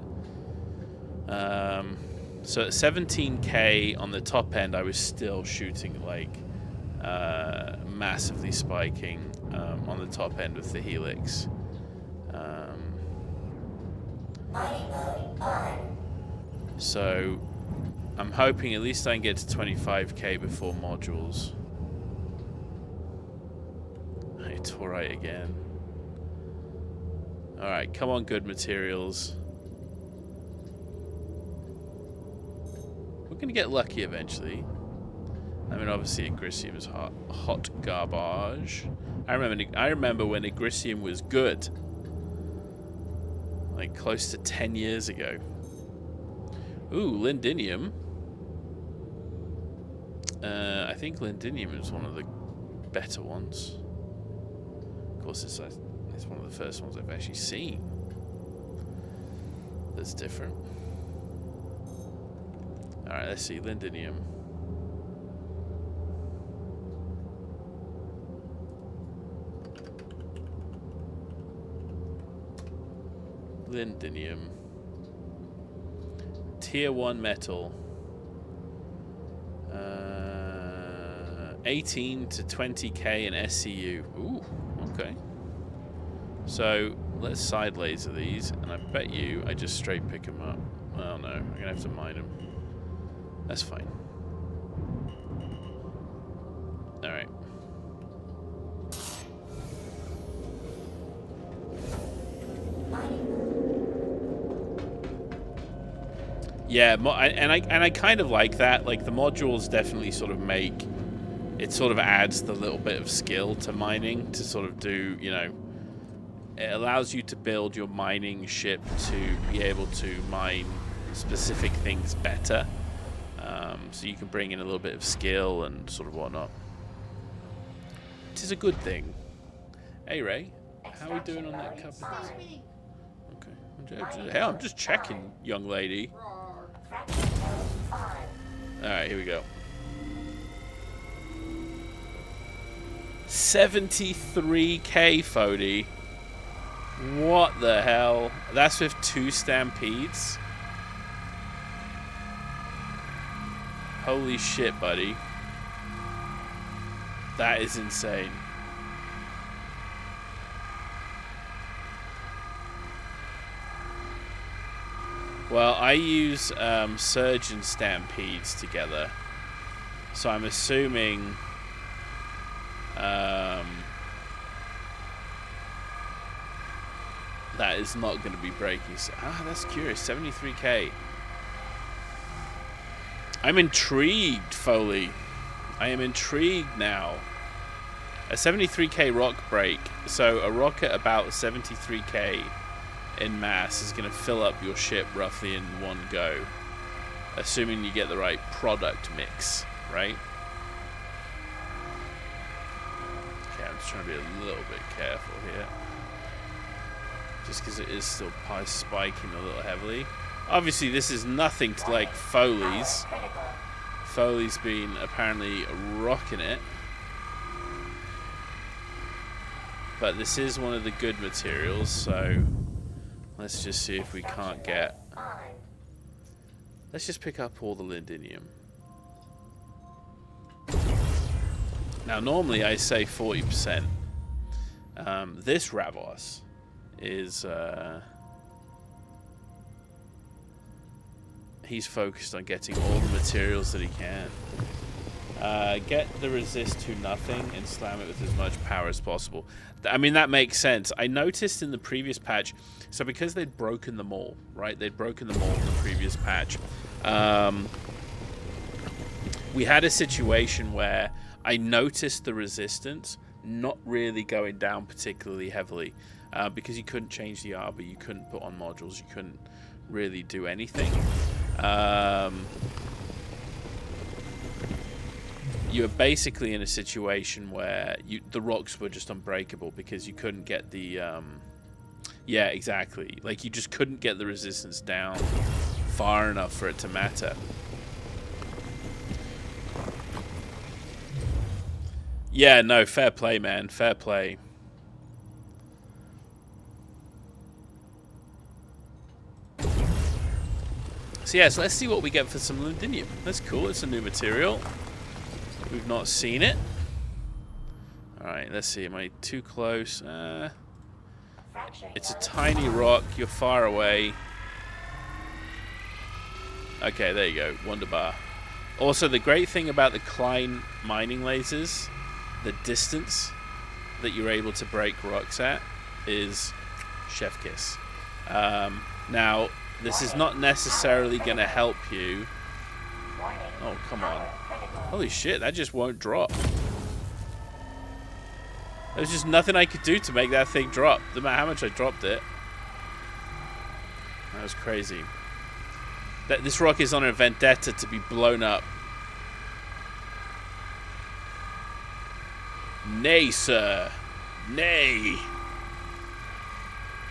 So at 17k on the top end, I was still shooting like massively spiking on the top end with the helix. So I'm hoping at least I can get to 25k before modules. Hey, Taurite again. Alright, come on, good materials. We're gonna get lucky eventually. I mean, obviously, Grissium is hot garbage. I remember when Grissium was good, like close to 10 years ago. Ooh, Lindinium. I think Lindinium is one of the better ones. Of course, it's one of the first ones I've actually seen. That's different. Alright, let's see. Lindinium. Lindinium. Tier 1 metal. 18 to 20k in SCU. Ooh, okay. So, let's side laser these, and I bet you I just straight pick them up. Well, no, I'm gonna have to mine them. That's fine. Alright. Yeah, and I kind of like that. Like, the modules definitely sort of make... It sort of adds the little bit of skill to mining to sort of do, you know... It allows you to build your mining ship to be able to mine specific things better. So you can bring in a little bit of skill and sort of whatnot. It is a good thing. Hey, Ray. How are we doing on that cup? Okay. Hey, I'm just checking, young lady. Alright, here we go. 73k, Fody. What the hell? That's with 2 stampedes? Holy shit, buddy. That is insane. Well, I use Surge and Stampedes together. So I'm assuming... that is not going to be breaking. That's curious. 73k. I'm intrigued, Foley. I am intrigued now. A 73k rock break. So a rocket about 73k in mass is going to fill up your ship roughly in one go. Assuming you get the right product mix, right? Okay, I'm just trying to be a little bit careful here. Just because it is still spiking a little heavily. Obviously, this is nothing to like Foley's. Foley's been apparently rocking it. But this is one of the good materials, so let's just see if we can't get... Let's just pick up all the Lindinium. Now, normally I say 40%. This Ravos is he's focused on getting all the materials that he can. Get the resist to nothing and slam it with as much power as possible. I mean, that makes sense. I noticed in the previous patch, so because they'd broken them all, right? They'd broken them all in the previous patch. We had a situation where I noticed the resistance not really going down particularly heavily because you couldn't change the arbor, you couldn't put on modules, you couldn't really do anything. You were basically in a situation where the rocks were just unbreakable because you couldn't get the yeah, exactly, like you just couldn't get the resistance down far enough for it to matter. Yeah, no, fair play, man, fair play. So yeah, so let's see what we get for some lindinium. That's cool, it's a new material. We've not seen it. Alright, let's see, am I too close? It's a tiny rock, you're far away. Okay, there you go, wonderbar. Also, the great thing about the Klein mining lasers, the distance that you're able to break rocks at is chef kiss. Now, this is not necessarily going to help you. Oh, come on. Holy shit, that just won't drop. There's just nothing I could do to make that thing drop, no matter how much I dropped it. That was crazy. This rock is on a vendetta to be blown up. Nay, sir. Nay.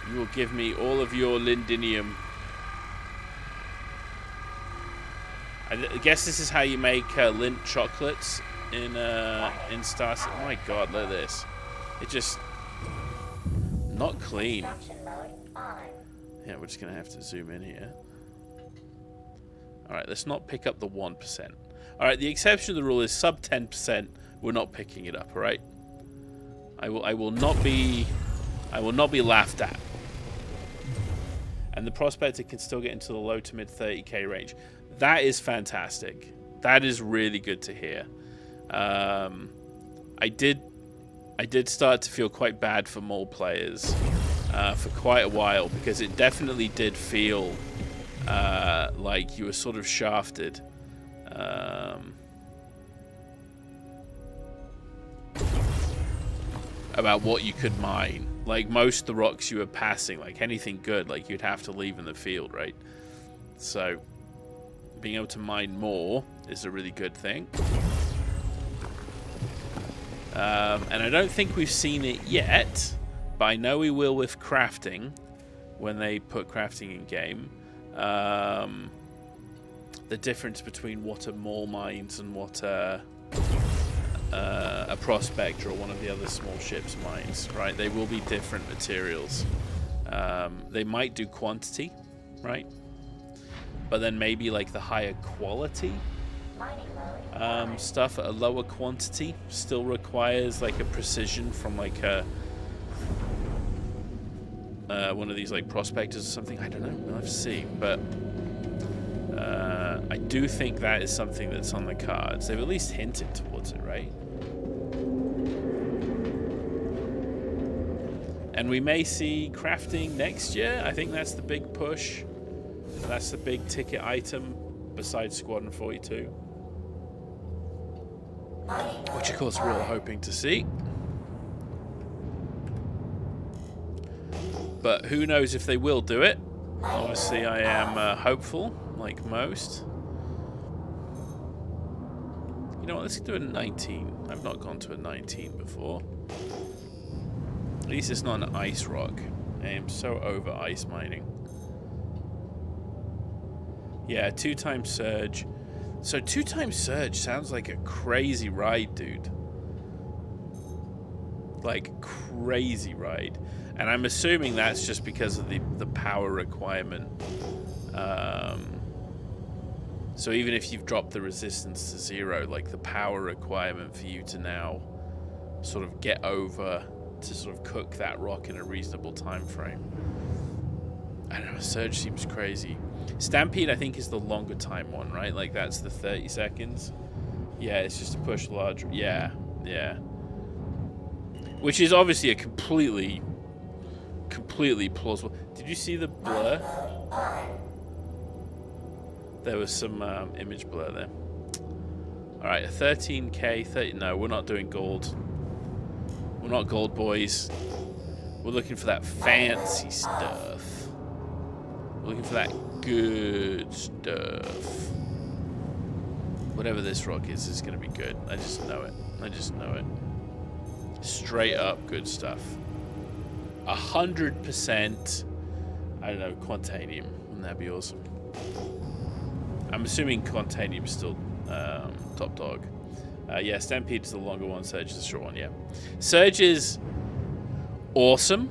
You will give me all of your lindinium. I guess this is how you make Lindt chocolates in Star City. Oh my god, look at this. It just... not clean. Yeah, we're just going to have to zoom in here. Alright, let's not pick up the 1%. Alright, the exception to the rule is sub 10%. We're not picking it up, alright? I will not be laughed at. And the prospector can still get into the low to mid 30k range. That is fantastic. That is really good to hear. I did start to feel quite bad for mole players for quite a while, because it definitely did feel like you were sort of shafted. About what you could mine. Like, most of the rocks you were passing, like anything good, like you'd have to leave in the field, right? So being able to mine more is a really good thing. And I don't think we've seen it yet, but I know we will with crafting when they put crafting in game. The difference between what are mole mines and what are a prospector or one of the other small ships mines, right? They will be different materials. They might do quantity, right? But then maybe like the higher quality stuff at a lower quantity still requires like a precision from like a one of these like prospectors or something. I don't know, we'll have to see. But I do think that is something that's on the cards. They've at least hinted towards it, right? And we may see crafting next year. I think that's the big push. That's the big ticket item besides Squadron 42. Which of course we're all hoping to see. But who knows if they will do it. Obviously I am hopeful, like most. You know what, let's do a 19. I've not gone to a 19 before. At least it's not an ice rock. I am so over ice mining. Yeah, 2x surge. So 2x surge sounds like a crazy ride, dude. Like, crazy ride. And I'm assuming that's just because of the power requirement. So even if you've dropped the resistance to 0, like the power requirement for you to now sort of get over to sort of cook that rock in a reasonable time frame. I don't know, Surge seems crazy. Stampede, I think, is the longer time one, right? Like, that's the 30 seconds. Yeah, it's just to push large. Yeah, yeah. Which is obviously a completely plausible. Did you see the blur? There was some image blur there. Alright, a 13k, 30. No, we're not doing gold. We're not gold boys. We're looking for that fancy stuff. We're looking for that good stuff. Whatever this rock is going to be good. I just know it. I just know it. Straight up good stuff. 100%. I don't know, Quantanium. Wouldn't that be awesome? I'm assuming Quantanium's still top dog. Yeah, Stampede is the longer one. Surge is the short one. Yeah, Surge is awesome,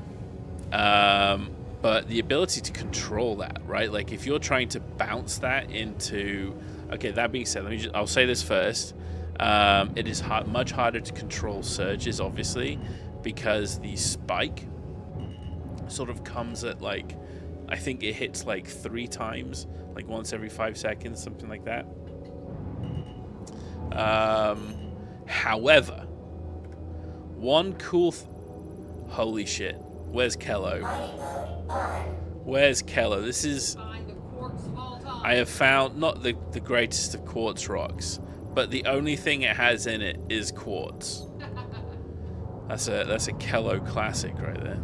but the ability to control that, right? Like if you're trying to bounce that into. Okay, that being said, I'll say this first. It is much harder to control surges, obviously, because the spike sort of comes at like, I think it hits like 3 times, like once every 5 seconds, something like that. However, one cool holy shit, where's Kello? Where's Kello? This is, Find the quartz of all time. I have found not the greatest of quartz rocks, but the only thing it has in it is quartz. That's a Kello classic right there.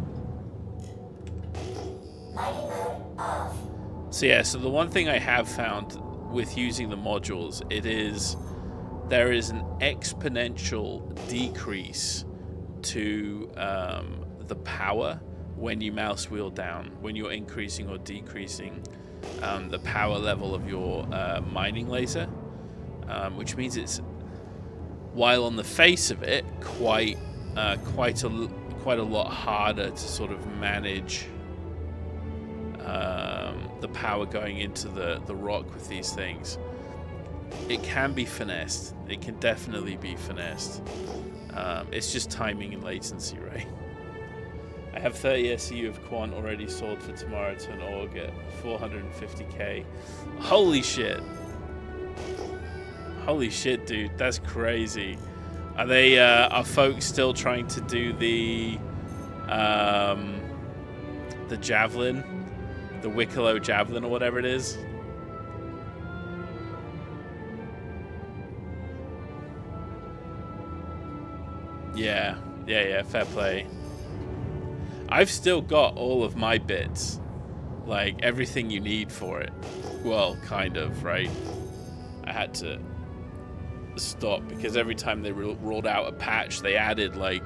So yeah, so the one thing I have found with using the modules, there is an exponential decrease to the power when you mouse wheel down, when you're increasing or decreasing the power level of your mining laser, which means it's, while on the face of it, quite a lot harder to sort of manage the power going into the rock with these things. It can be finessed. It can definitely be finessed. It's just timing and latency, right? I have 30 SCU of Quant already sold for tomorrow to an org at 450k. Holy shit. Holy shit, dude. That's crazy. Are folks still trying to do the javelin? The Wicklow javelin or whatever it is? Yeah, fair play. I've still got all of my bits, like everything you need for it. Well, kind of, right? I had to stop because every time they rolled out a patch, they added like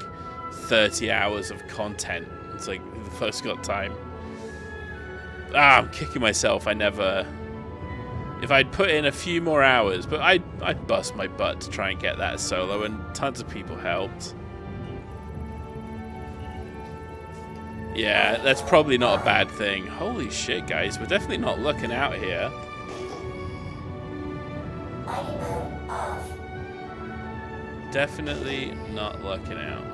30 hours of content. It's like, who the fuck's got time? I'm kicking myself. If I'd put in a few more hours, but I'd bust my butt to try and get that solo, and tons of people helped. Yeah, that's probably not a bad thing. Holy shit, guys. We're definitely not looking out here. Definitely not looking out.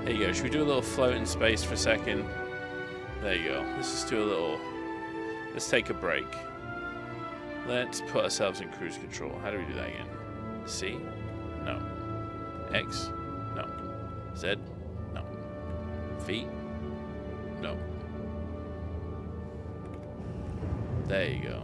There you go. Should we do a little float in space for a second? There you go. Let's just do a little... Let's take a break. Let's put ourselves in cruise control. How do we do that again? C? No. X? No. Z? No. V? No. There you go.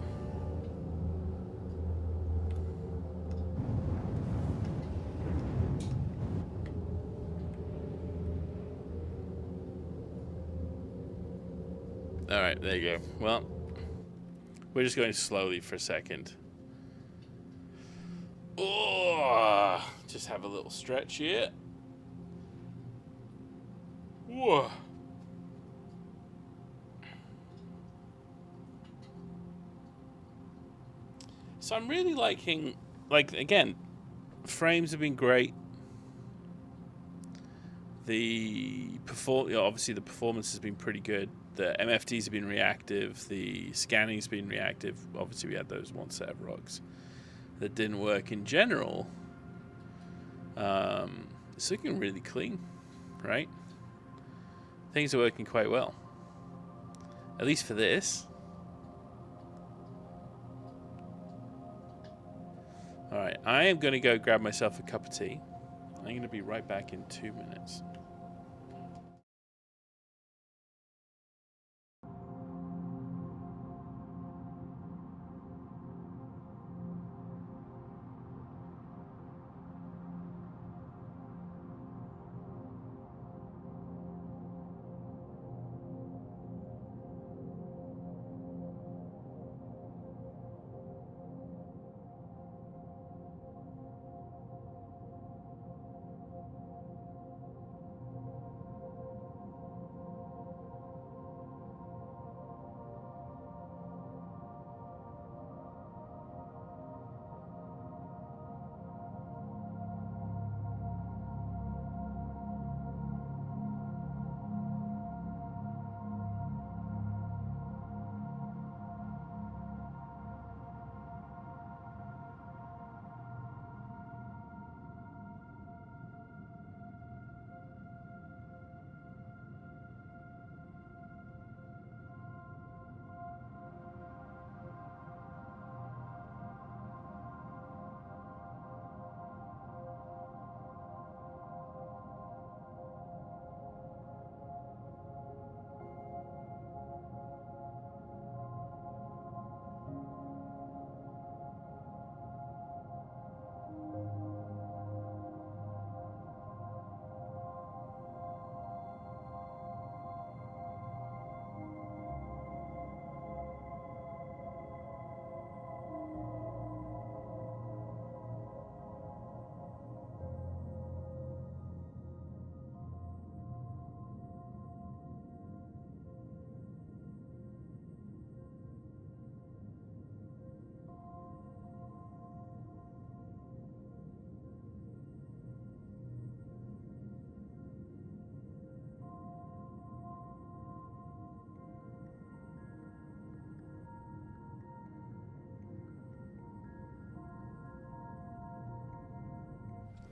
Alright, there you go. Well, we're just going slowly for a second. Oh, just have a little stretch here. Whoa. So I'm really liking, like, again, frames have been great. Obviously the performance has been pretty good. The MFTs have been reactive. The scanning's been reactive. Obviously, we had those one set of rocks that didn't work in general. It's looking really clean, right? Things are working quite well. At least for this. Alright, I am going to go grab myself a cup of tea. I'm going to be right back in 2 minutes.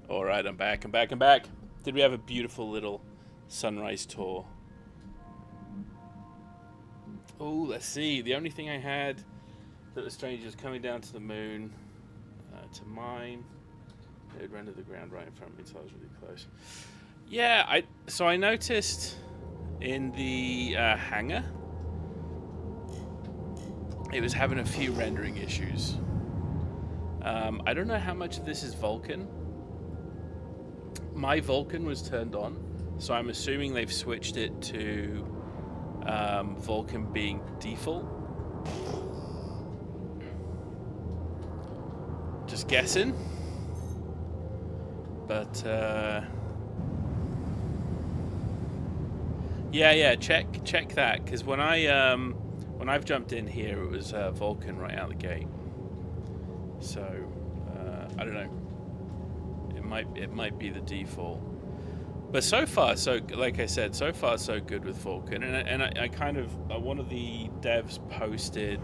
All right, I'm back. Did we have a beautiful little sunrise tour? Oh, let's see. The only thing I had that was strange was coming down to the moon to mine. It would render the ground right in front of me, so I was really close. Yeah, so I noticed in the hangar, it was having a few rendering issues. I don't know how much of this is Vulkan. My Vulkan was turned on, so I'm assuming they've switched it to Vulkan being default. Just guessing. But yeah, check that, because when I've jumped in here, it was Vulkan right out the gate. So I don't know. It might be the default, but so far, like I said, so far so good with Vulkan. And I kind of one of the devs posted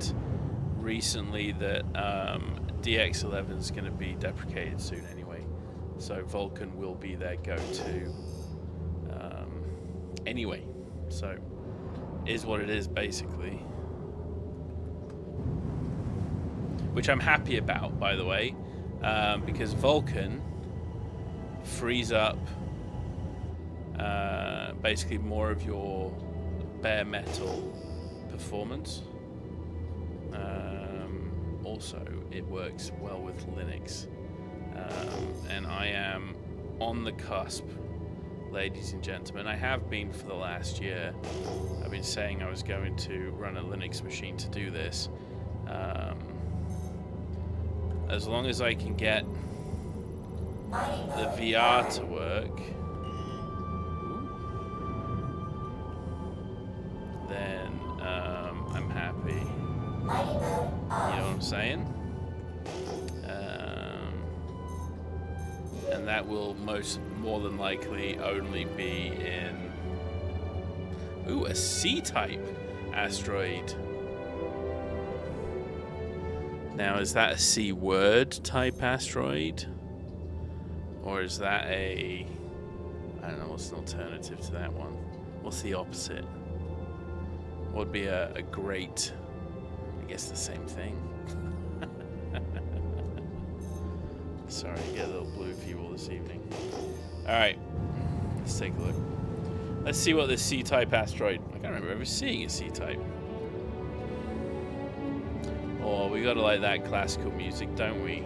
recently that DX11 is going to be deprecated soon anyway, so Vulkan will be their go-to anyway. So is what it is basically, which I'm happy about, by the way, because Vulkan frees up basically more of your bare metal performance. Also, it works well with Linux, and I am on the cusp, ladies and gentlemen. I have been for the last year. I've been saying I was going to run a Linux machine to do this. As long as I can get the VR to work, then I'm happy. You know what I'm saying? And that will more than likely only be in a C-type asteroid. Now, is that a C-word type asteroid? Or is that a I don't know what's an alternative to that one. What's the opposite? What would be a great, I guess the same thing. Sorry, I get a little blue fuel this evening. Alright, let's take a look. Let's see what this C-type asteroid... I can't remember ever seeing a C-type. Oh, we gotta like that classical music, don't we?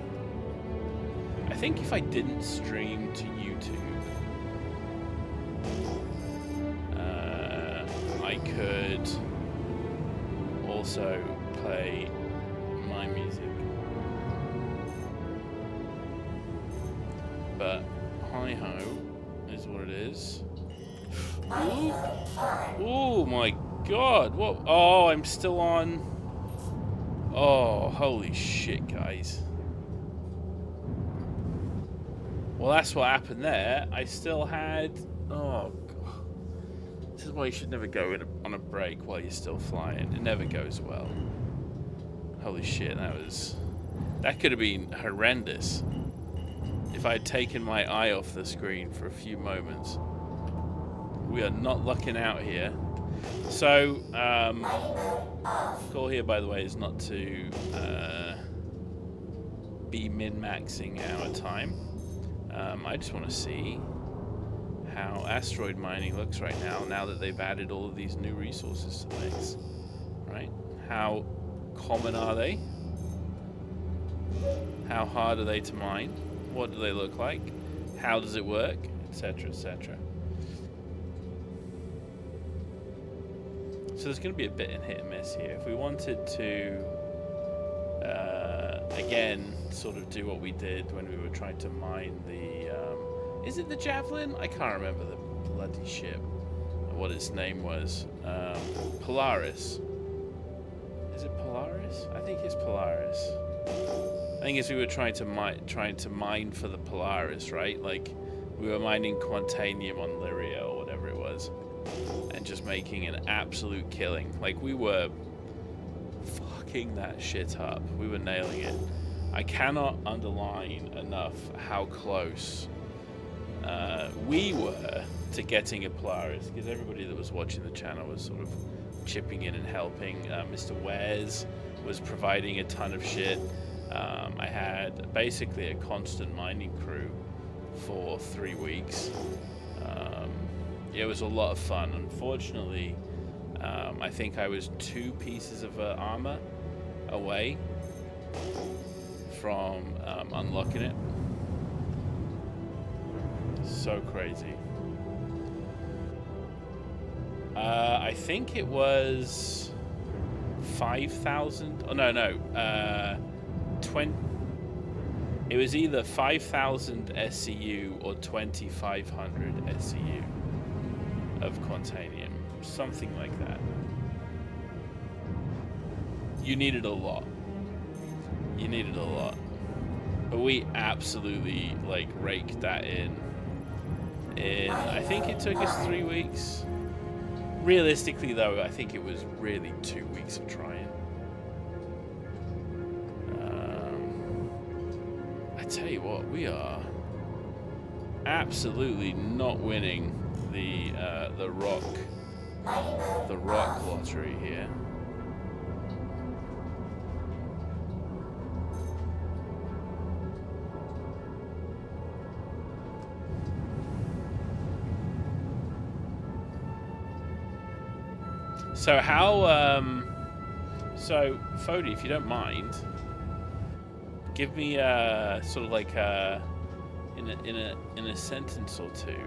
I think if I didn't stream to YouTube, I could also play my music. But hi-ho is what it is. Ooh. Oh my god, what? Oh, I'm still on. Oh, holy shit, guys. Well, that's what happened there. I still had... Oh, God. This is why you should never go on a break while you're still flying. It never goes well. Holy shit, that could have been horrendous. If I had taken my eye off the screen for a few moments. We are not lucking out here. So, goal here, by the way, is not to be min-maxing our time. I just want to see how asteroid mining looks right now that they've added all of these new resources to the mix. Right? How common are they? How hard are they to mine? What do they look like? How does it work? Etc, etc. So there's going to be a bit in hit and miss here. If we wanted to, again, sort of do what we did when we were trying to mine the, is it the Javelin? I can't remember the bloody ship, what its name was. Polaris. Is it Polaris? I think it's Polaris. I think as we were trying to mine for the Polaris, right? Like, we were mining Quantanium on Lyria or whatever it was. And just making an absolute killing. Like, we were fucking that shit up. We were nailing it. I cannot underline enough how close we were to getting a Polaris, because everybody that was watching the channel was sort of chipping in and helping. Mr. Wares was providing a ton of shit. I had basically a constant mining crew for 3 weeks. It was a lot of fun. Unfortunately, I think I was 2 pieces of armor away from unlocking it. So crazy. I think it was 5,000. Oh, no. 20. It was either 5,000 SCU or 2,500 SCU of Quantanium, something like that. You needed a lot. But we absolutely like raked that in. I think it took us 3 weeks. Realistically, though, I think it was really 2 weeks of trying. I tell you what, we are absolutely not winning the rock lottery here. So how so Fody, if you don't mind, give me sort of like in a sentence or two,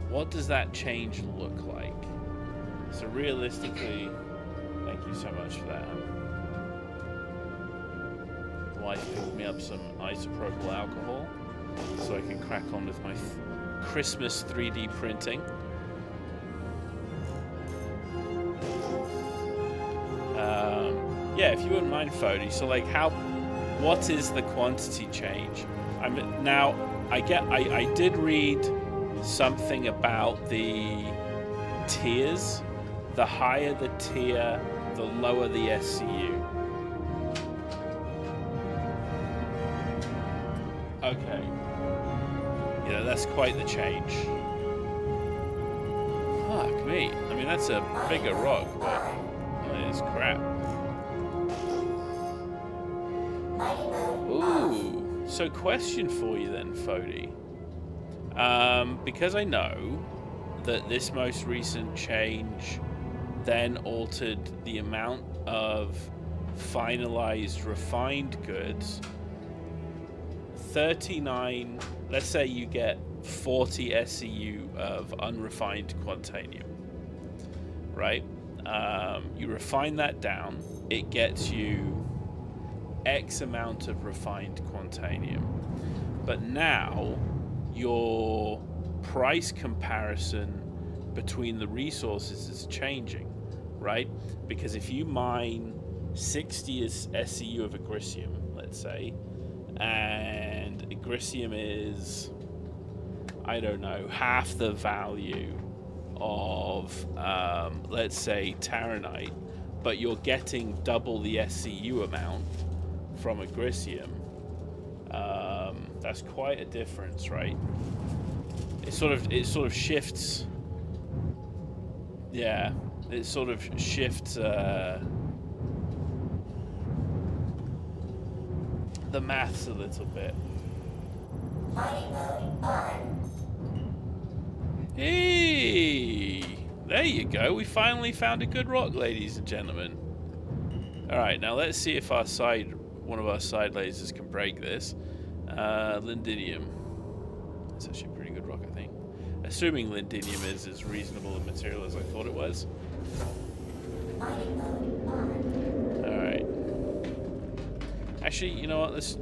what does that change look like? So realistically, thank you so much for that. The wife picked me up some isopropyl alcohol so I can crack on with my Christmas 3D printing. Yeah, if you wouldn't mind, Fody. So, like, what is the quantity change? I did read something about the tiers. The higher the tier, the lower the SCU. Okay. that's quite the change. Fuck me. I mean, that's a bigger rock, but it's crap. Ooh. So question for you then, Fody. Because I know that this most recent change then altered the amount of finalized refined goods. 39, let's say you get 40 SCU of unrefined quantanium, right? You refine that down, it gets you X amount of refined quantanium. But now your price comparison between the resources is changing, right? Because if you mine 60 SCU of agricium, let's say, and agricium is, I don't know, half the value of, let's say, taranite, but you're getting double the SCU amount from agricium, that's quite a difference, right? It sort of shifts. Yeah, it sort of shifts the maths a little bit. Hey, there you go. We finally found a good rock, ladies and gentlemen. All right, now let's see if one of our side lasers can break this. Lindinium. That's actually a pretty good rock, I think. Assuming lindinium is as reasonable a material as I thought it was. Alright. Actually, you know what? Let's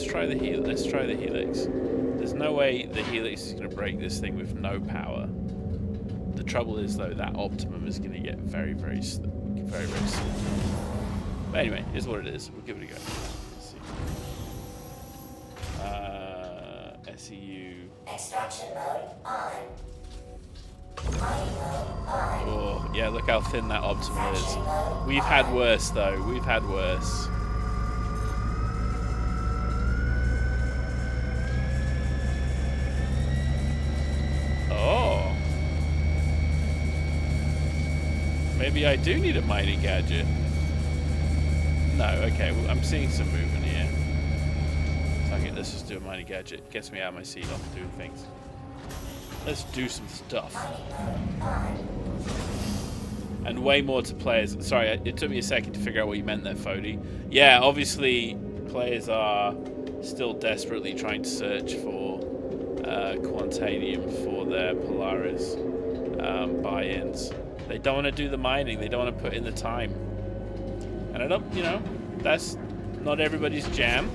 try the helix. There's no way the helix is going to break this thing with no power. The trouble is, though, that optimum is going to get very, very slow. But anyway, here's what it is. We'll give it a go. Let's see. SEU. Extraction mode on. Oh, yeah, look how thin that optimal is. We've had worse, though. We've had worse. Oh. Maybe I do need a mining gadget. No, okay, well, I'm seeing some movement here. Fuck it, let's just do a mining gadget. Gets me out of my seat off doing things. Let's do some stuff. And way more to players. Sorry, it took me a second to figure out what you meant there, Fody. Yeah, obviously, players are still desperately trying to search for quantanium for their Polaris buy-ins. They don't want to do the mining. They don't want to put in the time. And I don't, that's not everybody's jam.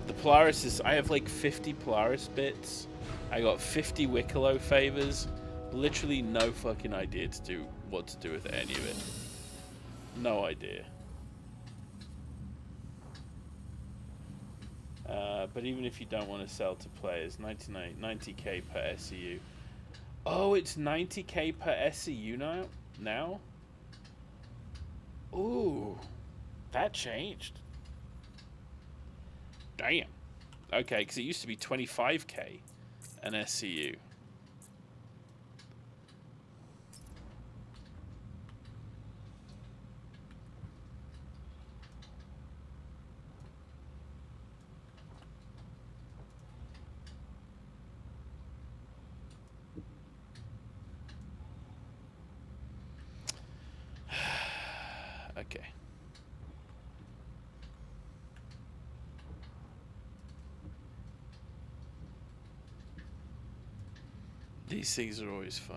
The Polaris is, I have like 50 Polaris bits. I got 50 Wicklow favors. Literally no fucking idea what to do with any of it. No idea. But even if you don't want to sell to players, 90k per SCU. Oh, it's 90k per SCU now? Ooh, that changed. Damn. Okay, because it used to be 25k an SCU. Okay. These things are always fun.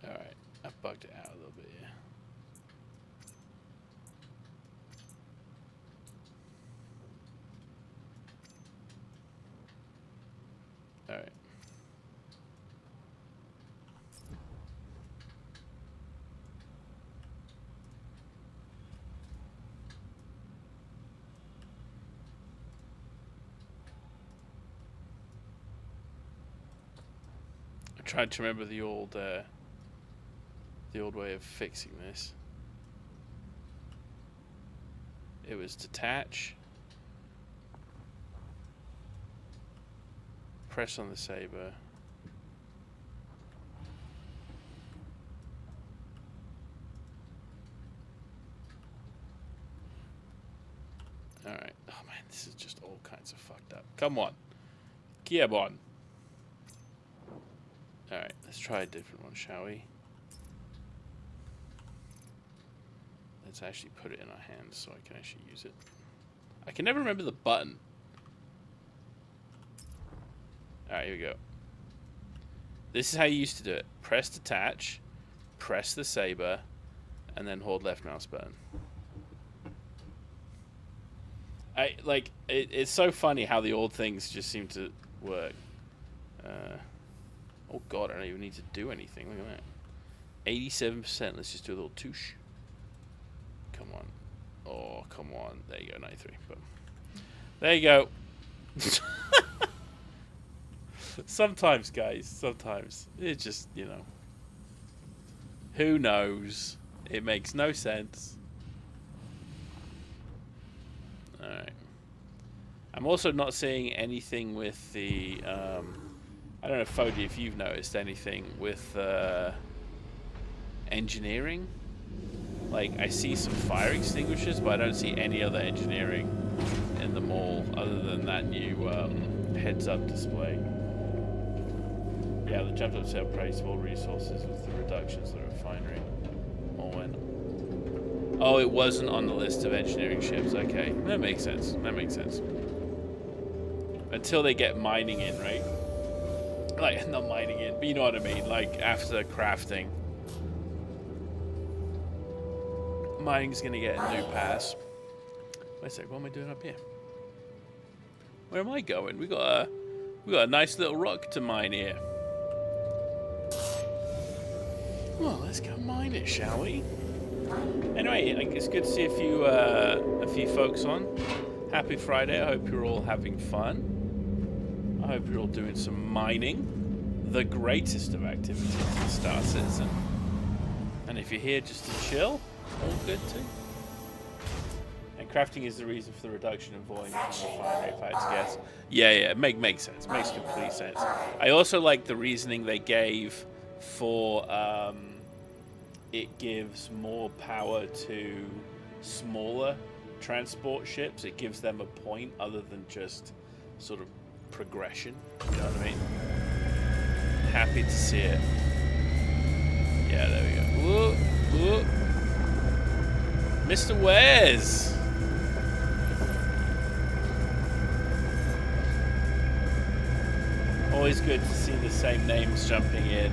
All right, I've bugged it out a little bit here. All right. trying to remember the old way of fixing this. It was detach, press on the saber. Alright. Oh man, this is just all kinds of fucked up. Come on. Come on. Alright, let's try a different one, shall we? Let's actually put it in our hands so I can actually use it. I can never remember the button. Alright, here we go. This is how you used to do it. Press detach, press the saber, and then hold left mouse button. It's so funny how the old things just seem to work. Oh god, I don't even need to do anything. Look at that. 87%. Let's just do a little touche. Come on. Oh, come on. There you go, 93. Boom. There you go. Sometimes, guys. Sometimes. It just, you know. Who knows? It makes no sense. Alright. I'm also not seeing anything with the... I don't know, Fody, if you've noticed anything with engineering. Like, I see some fire extinguishers, but I don't see any other engineering in the mall other than that new heads-up display. Yeah, the jumped up sale price of all resources with the reductions of the refinery. All went. Oh, it wasn't on the list of engineering ships. Okay, that makes sense. That makes sense. Until they get mining in, right? Like, not mining in, but you know what I mean. Like, after crafting. Mining's gonna get a new pass. Wait a sec, what am I doing up here? Where am I going? We got a nice little rock to mine here. Well, let's go mine it, shall we? Anyway, it's good to see a few folks on. Happy Friday. I hope you're all having fun. I hope you're all doing some mining. The greatest of activities in Star Citizen. And if you're here just to chill, all good too. And crafting is the reason for the reduction in volume from the refinery, if I had to guess. Yeah, makes sense. Makes complete sense. I also like the reasoning they gave for it gives more power to smaller transport ships. It gives them a point other than just sort of progression. You know what I mean? Happy to see it. Yeah, there we go. Whoa, whoa. Mr. Wares! Always good to see the same names jumping in.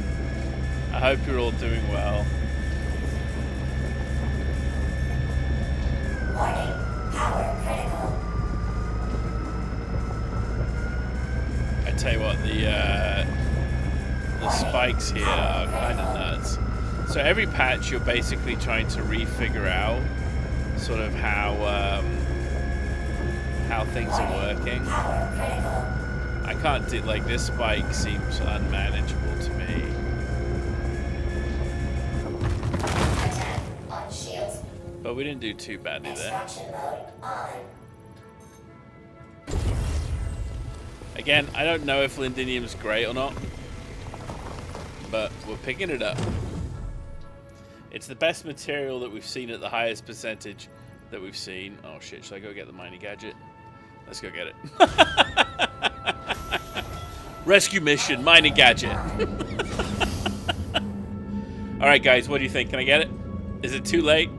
I hope you're all doing well. Warning, power critical. I tell you what, the spikes here are kind of nuts. So every patch, you're basically trying to re-figure out sort of how things are working. I can't do, like, this spike seems unmanageable to me. Attack on shields. But we didn't do too badly there. Extraction mode on. Again, I don't know if Lindinium's great or not, but we're picking it up. It's the best material that we've seen at the highest percentage that we've seen. Oh shit, should I go get the mining gadget? Let's go get it. Rescue mission, mining gadget. Alright guys, what do you think? Can I get it? Is it too late?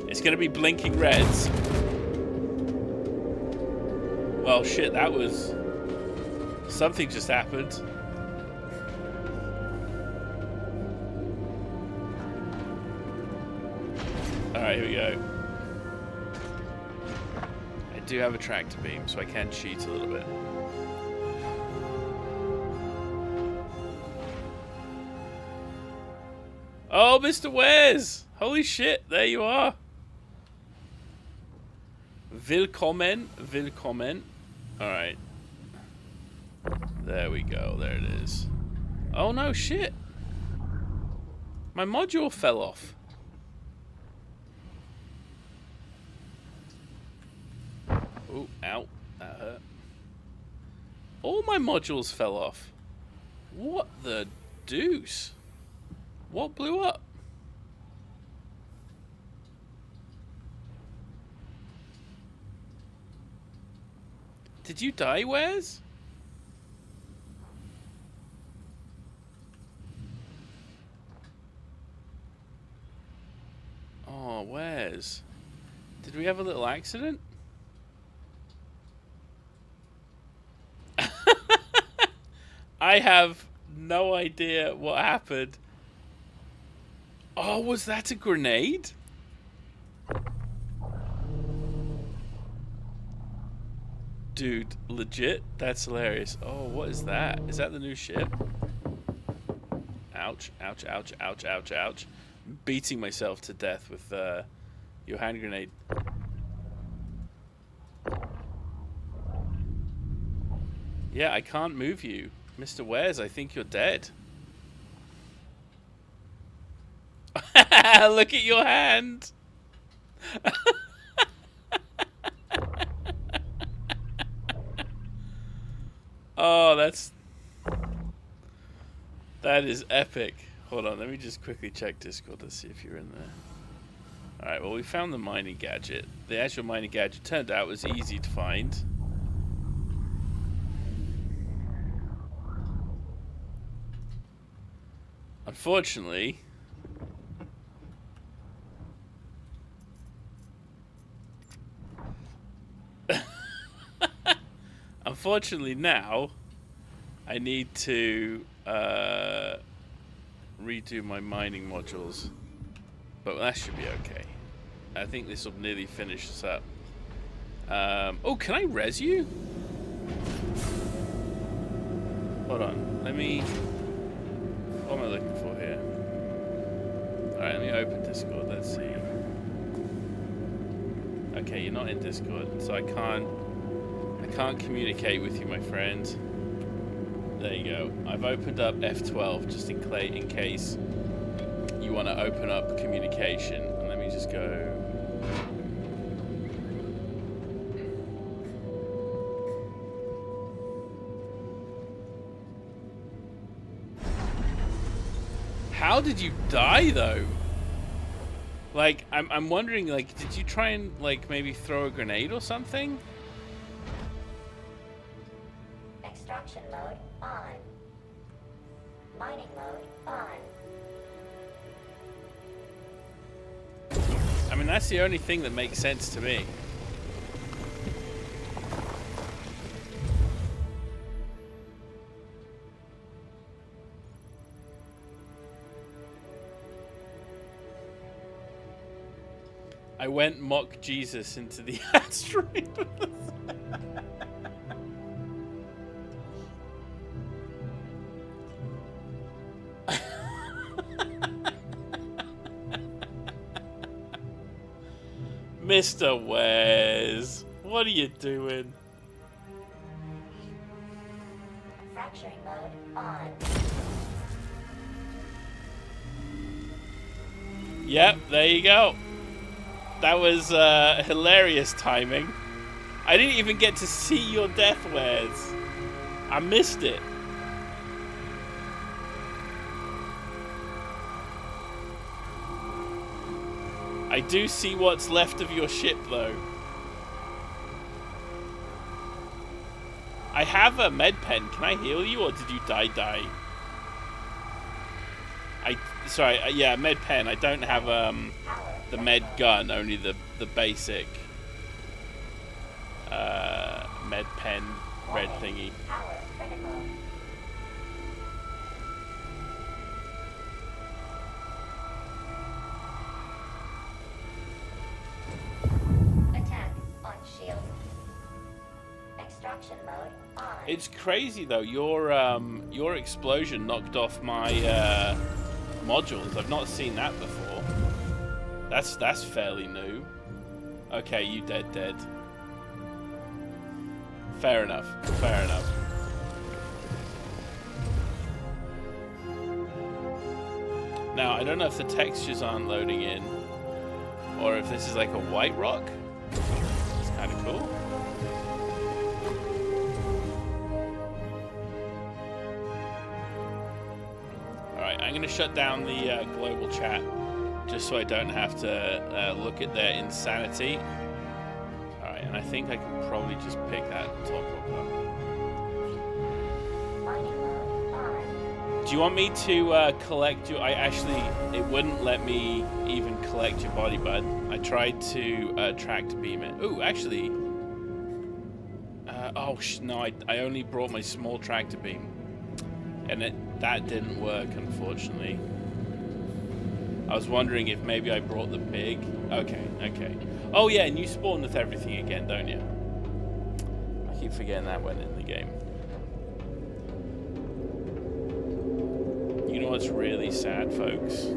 It's gonna be blinking reds. Well shit, that was... something just happened. Alright, here we go. I do have a tractor beam, so I can cheat a little bit. Oh, Mr. Wares! Holy shit, there you are. Willkommen, willkommen. Alright. There we go, there it is. Oh no, shit. My module fell off. Oh, ow. That hurt. All my modules fell off. What the deuce? What blew up? Did you die, Wes? Oh, Wes. Did we have a little accident? I have no idea what happened. Oh, was that a grenade? Dude, legit? That's hilarious. Oh, what is that? Is that the new ship? Ouch, ouch, ouch, ouch, ouch, ouch. I'm beating myself to death with your hand grenade. Yeah, I can't move you. Mr. Wares, I think you're dead. Look at your hand. Oh, that is epic. Hold on, let me just quickly check Discord to see if you're in there. Alright, well, we found the mining gadget. The actual mining gadget turned out was easy to find. Unfortunately, now I need to redo my mining modules, but that should be okay. I think this will nearly finish us up. Oh, can I res you? Hold on, let me... What am I looking for here? Alright, let me open Discord, let's see. Okay, you're not in Discord, so I can't communicate with you, my friend. There you go. I've opened up F12 just in case you want to open up communication. And let me just go... How did you die, though? Like, I'm wondering, like, did you try and, like, maybe throw a grenade or something? Extraction mode on. Mining mode on. I mean, that's the only thing that makes sense to me. I went mock Jesus into the asteroid. Mr. Wes, what are you doing? Fracturing mode on. Yep, there you go. That was hilarious timing. I didn't even get to see your death, Wes. I missed it. I do see what's left of your ship, though. I have a med pen. Can I heal you, or did you die? Sorry, yeah, med pen. I don't have the med gun, only the basic med pen red thingy. Power critical. Attack on shield. Extraction mode on. It's crazy though. Your explosion knocked off my modules. I've not seen that before. That's fairly new. Okay, you dead. Fair enough. Now, I don't know if the textures aren't loading in, or if this is like a white rock. It's kind of cool. Alright, I'm going to shut down the global chat, just so I don't have to look at their insanity. Alright, and I think I can probably just pick that top rock up. Do you want me to collect you? It wouldn't let me even collect your body, bud. I tried to tractor beam it. Ooh, actually. No, I only brought my small tractor beam. And that didn't work, unfortunately. I was wondering if maybe I brought the big. Okay. Oh, yeah, and you spawn with everything again, don't you? I keep forgetting that went in the game. You know what's really sad, folks?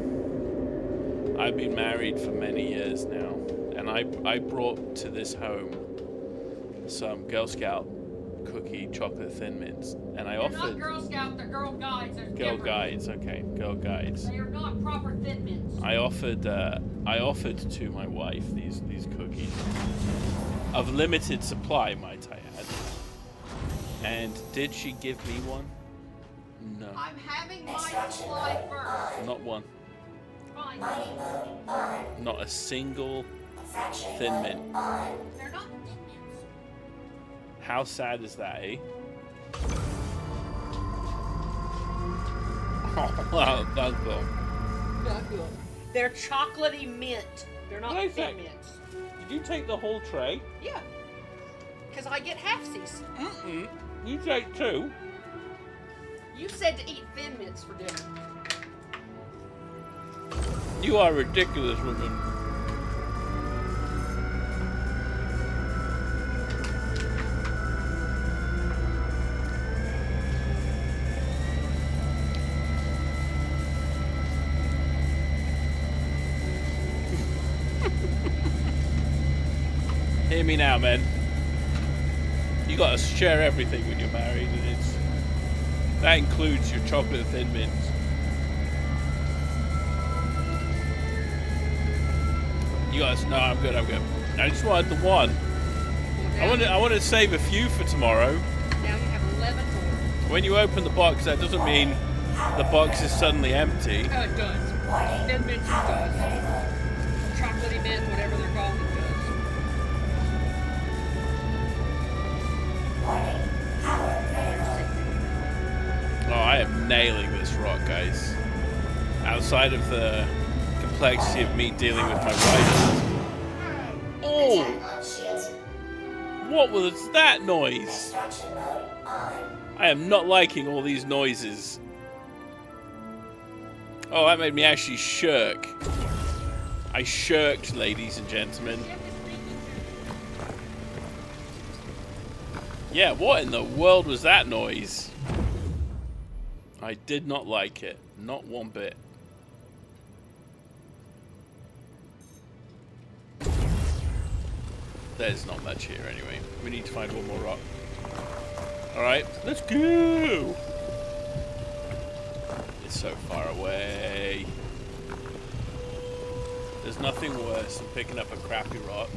I've been married for many years now, and I brought to this home some Girl Scout cookie chocolate Thin Mints, and I offered. They're not Girl Scout, they're Girl Guides. Girl Guides, okay, Girl Guides. They are not proper Thin Mints. I offered to my wife these cookies of limited supply, might I add. And did she give me one? No. I'm having my supply first. Not one. Fine. Not a single Thin Mint. They're not Thin Mints. How sad is that, eh? Oh, wow, that's cool. They're chocolatey mint. They're not Wait a Thin sec. Mints. Did you take the whole tray? Yeah. Because I get halfsies. You take two. You said to eat Thin Mints for dinner. You are ridiculous, woman. Hear me now, man. You gotta share everything when you're married, and that includes your chocolate Thin Mints. You guys, no, I'm good. I just wanted the one. I wanted to save a few for tomorrow. Now you have 11 more. When you open the box, that doesn't mean the box is suddenly empty. Oh, it does. Thin Mints does. Chocolatey mint, whatever they're called, it does. Oh, I am nailing this rock, guys. Outside of the complexity of me dealing with my wife. Oh! What was that noise? I am not liking all these noises. Oh, that made me actually shirk. I shirked, ladies and gentlemen. Yeah, what in the world was that noise? I did not like it. Not one bit. There's not much here anyway. We need to find one more rock. Alright, let's go! It's so far away. There's nothing worse than picking up a crappy rock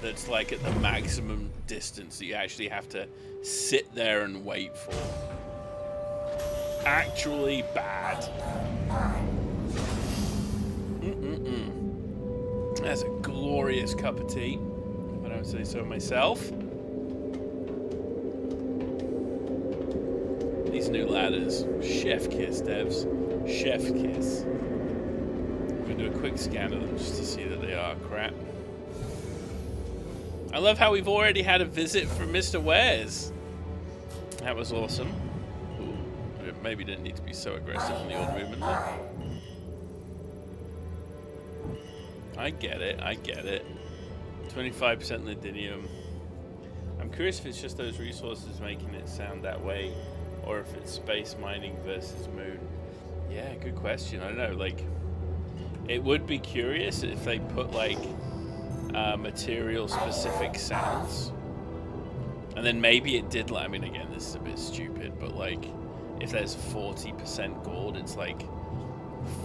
that's like at the maximum distance that you actually have to sit there and wait for. Actually bad. That's a glorious cup of tea, if I don't say so myself. These new ladders, chef kiss, devs, chef kiss. I'm gonna do a quick scan of them just to see that they are crap. I love how we've already had a visit from Mr. Wares. That was awesome. Ooh, I maybe didn't need to be so aggressive in the old movement there. I get it, I get it. 25% Ladinium. I'm curious if it's just those resources making it sound that way, or if it's space mining versus moon. Yeah, good question. I don't know, like, it would be curious if they put, like, material-specific sounds. And then maybe it did, I mean, again, this is a bit stupid, but, like, if there's 40% gold, it's, like,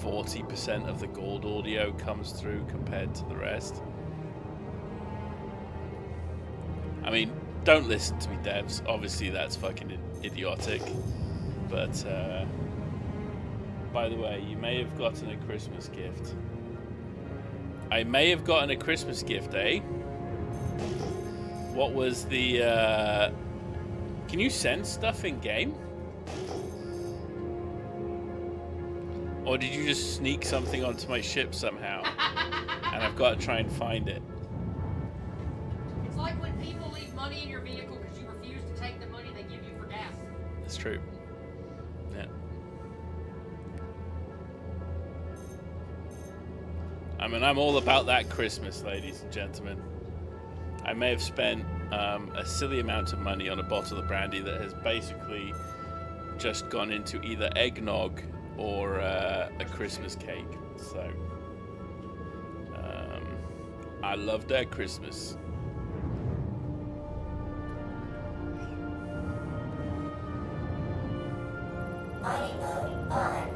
40% of the gold audio comes through compared to the rest. I mean, don't listen to me, devs. Obviously, that's fucking idiotic. But, by the way, you may have gotten a Christmas gift. I may have gotten a Christmas gift, eh? What was the, Can you send stuff in-game? Or did you just sneak something onto my ship somehow? And I've got to try and find it. It's like when people leave money in your vehicle because you refuse to take the money they give you for gas. That's true. Yeah. I mean, I'm all about that Christmas, ladies and gentlemen. I may have spent a silly amount of money on a bottle of brandy that has basically just gone into either eggnog or a Christmas cake. So, I love that Christmas. Mining mode on.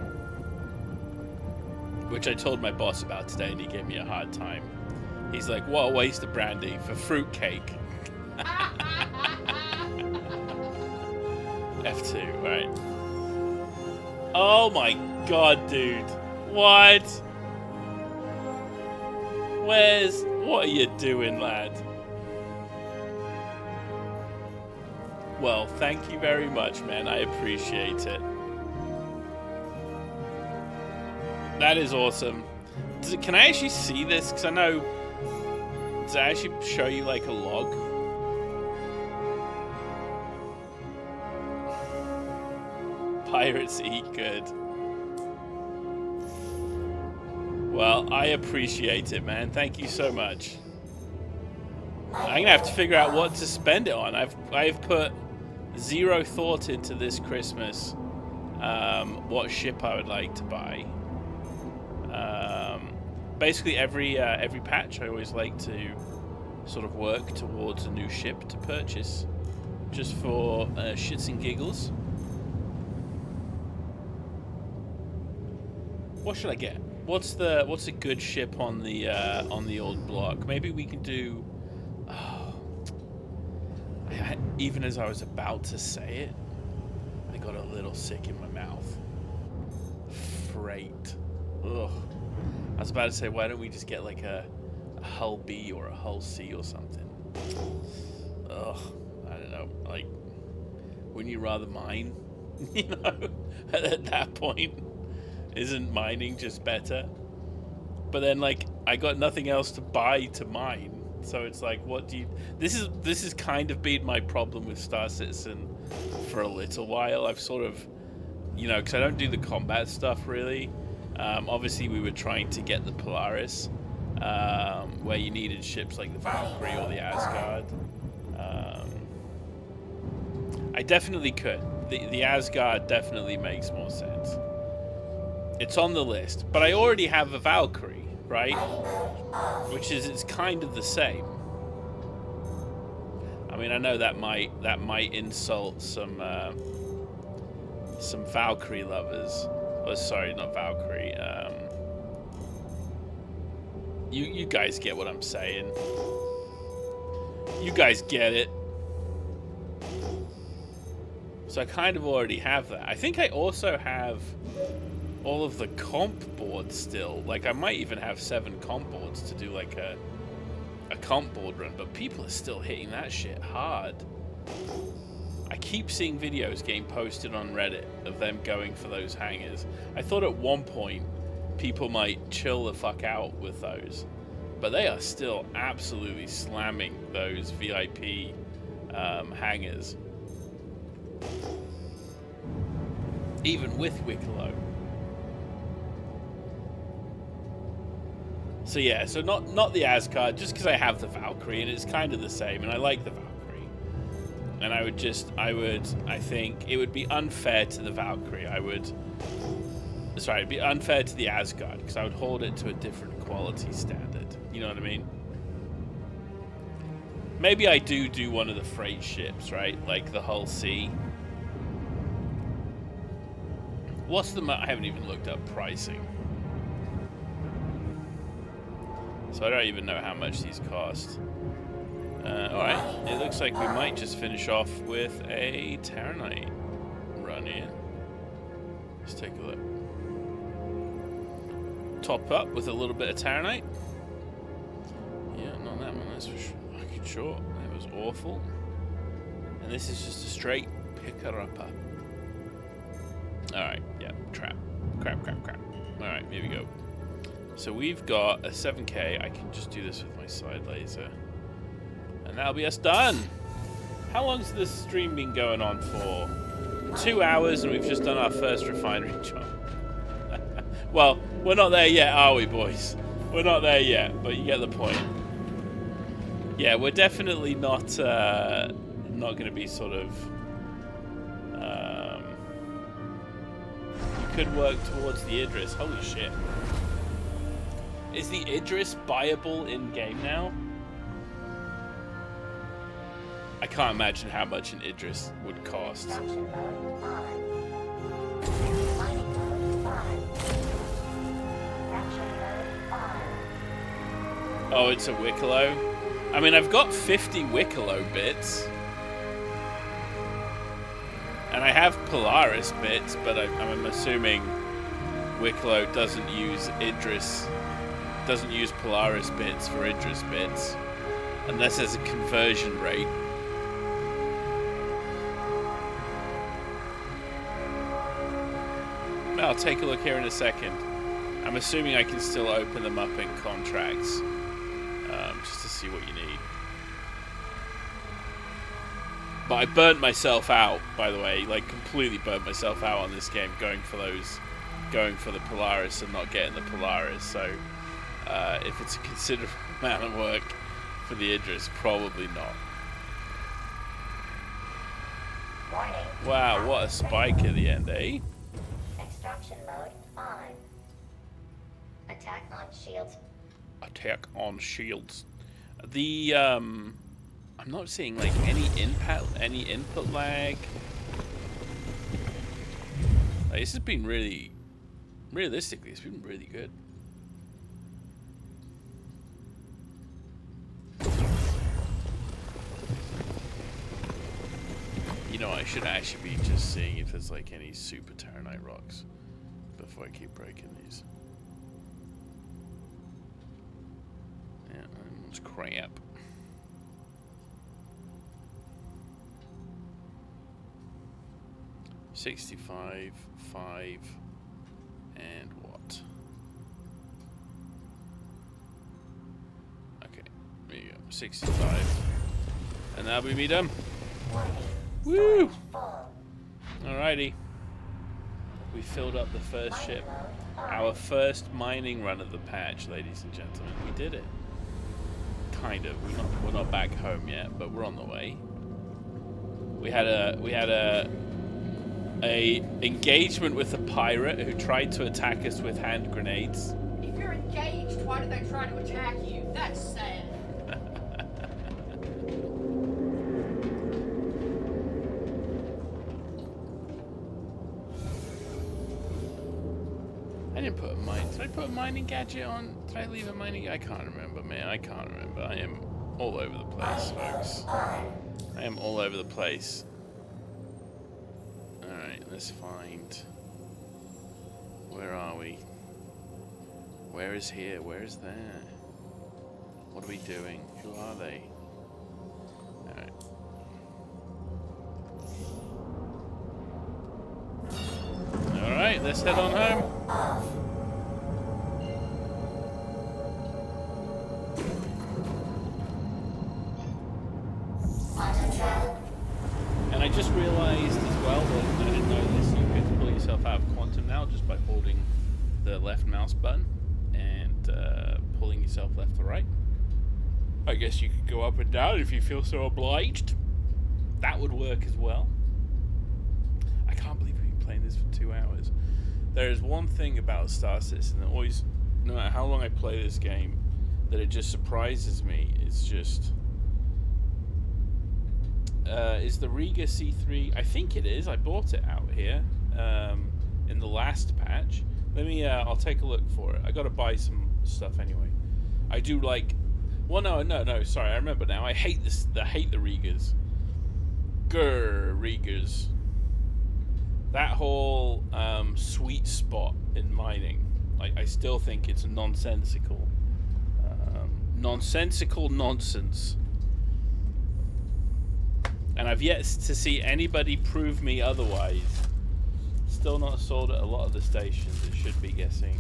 Which I told my boss about today, and he gave me a hard time. He's like, what a waste of brandy for fruitcake. F2, right? Oh my god, dude. What? What are you doing, lad? Well, thank you very much, man. I appreciate it. That is awesome. Can I actually see this? Because I know... Does it actually show you, like, a log? Pirates eat good. Well, I appreciate it, man. Thank you so much. I'm gonna have to figure out what to spend it on. I've put zero thought into this Christmas what ship I would like to buy. Basically, every patch, I always like to sort of work towards a new ship to purchase, just for shits and giggles. What should I get? What's a good ship on the old block? Maybe we can do. Oh, even as I was about to say it, I got a little sick in my mouth. Freight. Ugh. I was about to say, why don't we just get like a hull B or a hull C or something? Ugh. I don't know. Like, wouldn't you rather mine? You know, at that point. Isn't mining just better? But then, like, I got nothing else to buy to mine, so it's like, what do you? This is kind of been my problem with Star Citizen for a little while. I've sort of, you know, because I don't do the combat stuff really. Obviously, we were trying to get the Polaris, where you needed ships like the Valkyrie or the Asgard. I definitely could. The Asgard definitely makes more sense. It's on the list, but I already have a Valkyrie, right? Which is, it's kind of the same. I mean, I know that might insult some Valkyrie lovers. Oh, sorry, not Valkyrie. You guys get what I'm saying. You guys get it. So I kind of already have that. I think I also have all of the comp boards still. Like, I might even have 7 comp boards to do like a comp board run, but people are still hitting that shit hard. I keep seeing videos getting posted on Reddit of them going for those hangers. I thought at one point people might chill the fuck out with those, but they are still absolutely slamming those VIP hangers, even with Wicklow. So yeah, so not the Asgard, just because I have the Valkyrie and it's kind of the same, and I like the Valkyrie. And I think it would be unfair to the Valkyrie. It'd be unfair to the Asgard, because I would hold it to a different quality standard. You know what I mean? Maybe I do one of the freight ships, right? Like the Hull C. What's the... I haven't even looked up pricing. So I don't even know how much these cost. Alright, it looks like we might just finish off with a Terranite run here. Let's take a look. Top up with a little bit of Terranite. Yeah, not that one, that's for fucking sure. That was awful. And this is just a straight picker-upper. Alright, yeah, crap. Alright, here we go. So we've got a 7K. I can just do this with my side laser. And that'll be us done. How long's this stream been going on for? 2 hours, and we've just done our first refinery job. Well, we're not there yet, are we, boys? We're not there yet, but you get the point. Yeah, we're definitely not going to be sort of... you could work towards the Idris. Holy shit. Is the Idris buyable in-game now? I can't imagine how much an Idris would cost. Construction mode on. Mining mode on. Action mode on. Oh, it's a Wicklow? I mean, I've got 50 Wicklow bits. And I have Polaris bits, but I'm assuming Wicklow doesn't use Idris, doesn't use Polaris bits for Idris bits, unless there's a conversion rate. I'll take a look here in a second. I'm assuming I can still open them up in contracts, just to see what you need. But I burnt myself out, by the way, like completely burnt myself out on this game, going for the Polaris and not getting the Polaris. So if it's a considerable amount of work for the Idris, probably not. Warning. Wow, what a spike at the end, eh? Extraction mode on. Attack on shields. Attack on shields. The I'm not seeing like any input lag. Like, this has been really, realistically, it's been really good. You know, I should actually be just seeing if there's like any super Terranite rocks before I keep breaking these. Yeah, it's crap. $65, 5, and what? Okay, there you go. 65, and that'll be me done. Woo! Alrighty. We filled up the first ship. Our first mining run of the patch, ladies and gentlemen. We did it. Kind of. We're not back home yet, but we're on the way. We had a engagement with a pirate who tried to attack us with hand grenades. If you're engaged, why do they try to attack you? That's sad. I didn't put a mine. Did I put a mining gadget on? Did I leave a mining? I can't remember, man. I can't remember. I am all over the place, folks. I am all over the place. Alright, let's find... Where are we? Where is here? Where is there? What are we doing? Who are they? Alright. Alright, let's head on home. And I just realized as well that I didn't know this, you could pull yourself out of quantum now just by holding the left mouse button and pulling yourself left to right. I guess you could go up and down if you feel so obliged. That would work as well. I can't believe we've been playing this for 2 hours. There is one thing about Star Citizen that always, no matter how long I play this game, that it just surprises me. It's just... is the Riga C3? I think it is. I bought it out here in the last patch. Let me. I'll take a look for it. I got to buy some stuff anyway. I do like. Well, no. Sorry, I remember now. I hate this. I hate the Rigas. Grr, Rigas. That whole sweet spot in mining, I still think it's nonsensical. Nonsensical nonsense. And I've yet to see anybody prove me otherwise. Still not sold at a lot of the stations. It should be guessing.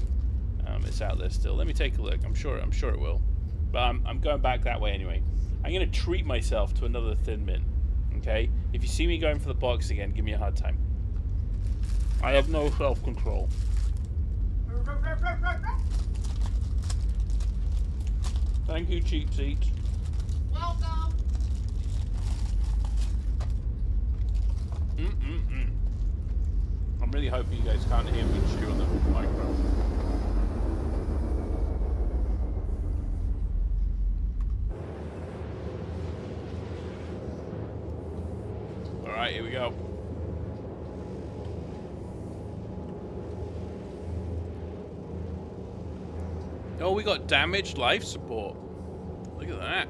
It's out there still. Let me take a look. I'm sure it will. But I'm going back that way anyway. I'm going to treat myself to another Thin Mint. Okay? If you see me going for the box again, give me a hard time. I have no self-control. Thank you, cheap seats. Welcome. I'm really hoping you guys can't hear me chew on the microphone. Alright, here we go. Oh, we got damaged life support. Look at that.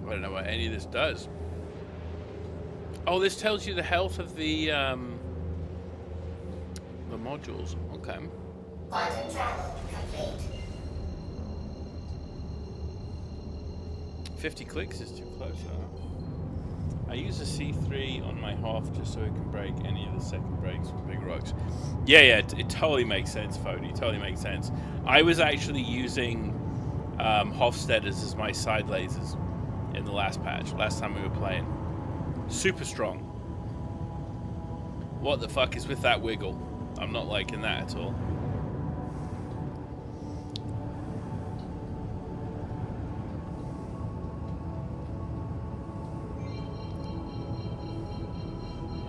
I don't know what any of this does. Oh, this tells you the health of the modules. Okay. Quantum travel complete. 50 clicks is too close, huh? I use a C3 on my Hoff just so it can break any of the second breaks with big rocks. Yeah, it totally makes sense, Fody. Totally makes sense. I was actually using Hofstede's as my side lasers in the last patch, last time we were playing. Super strong. What the fuck is with that wiggle? I'm not liking that at all.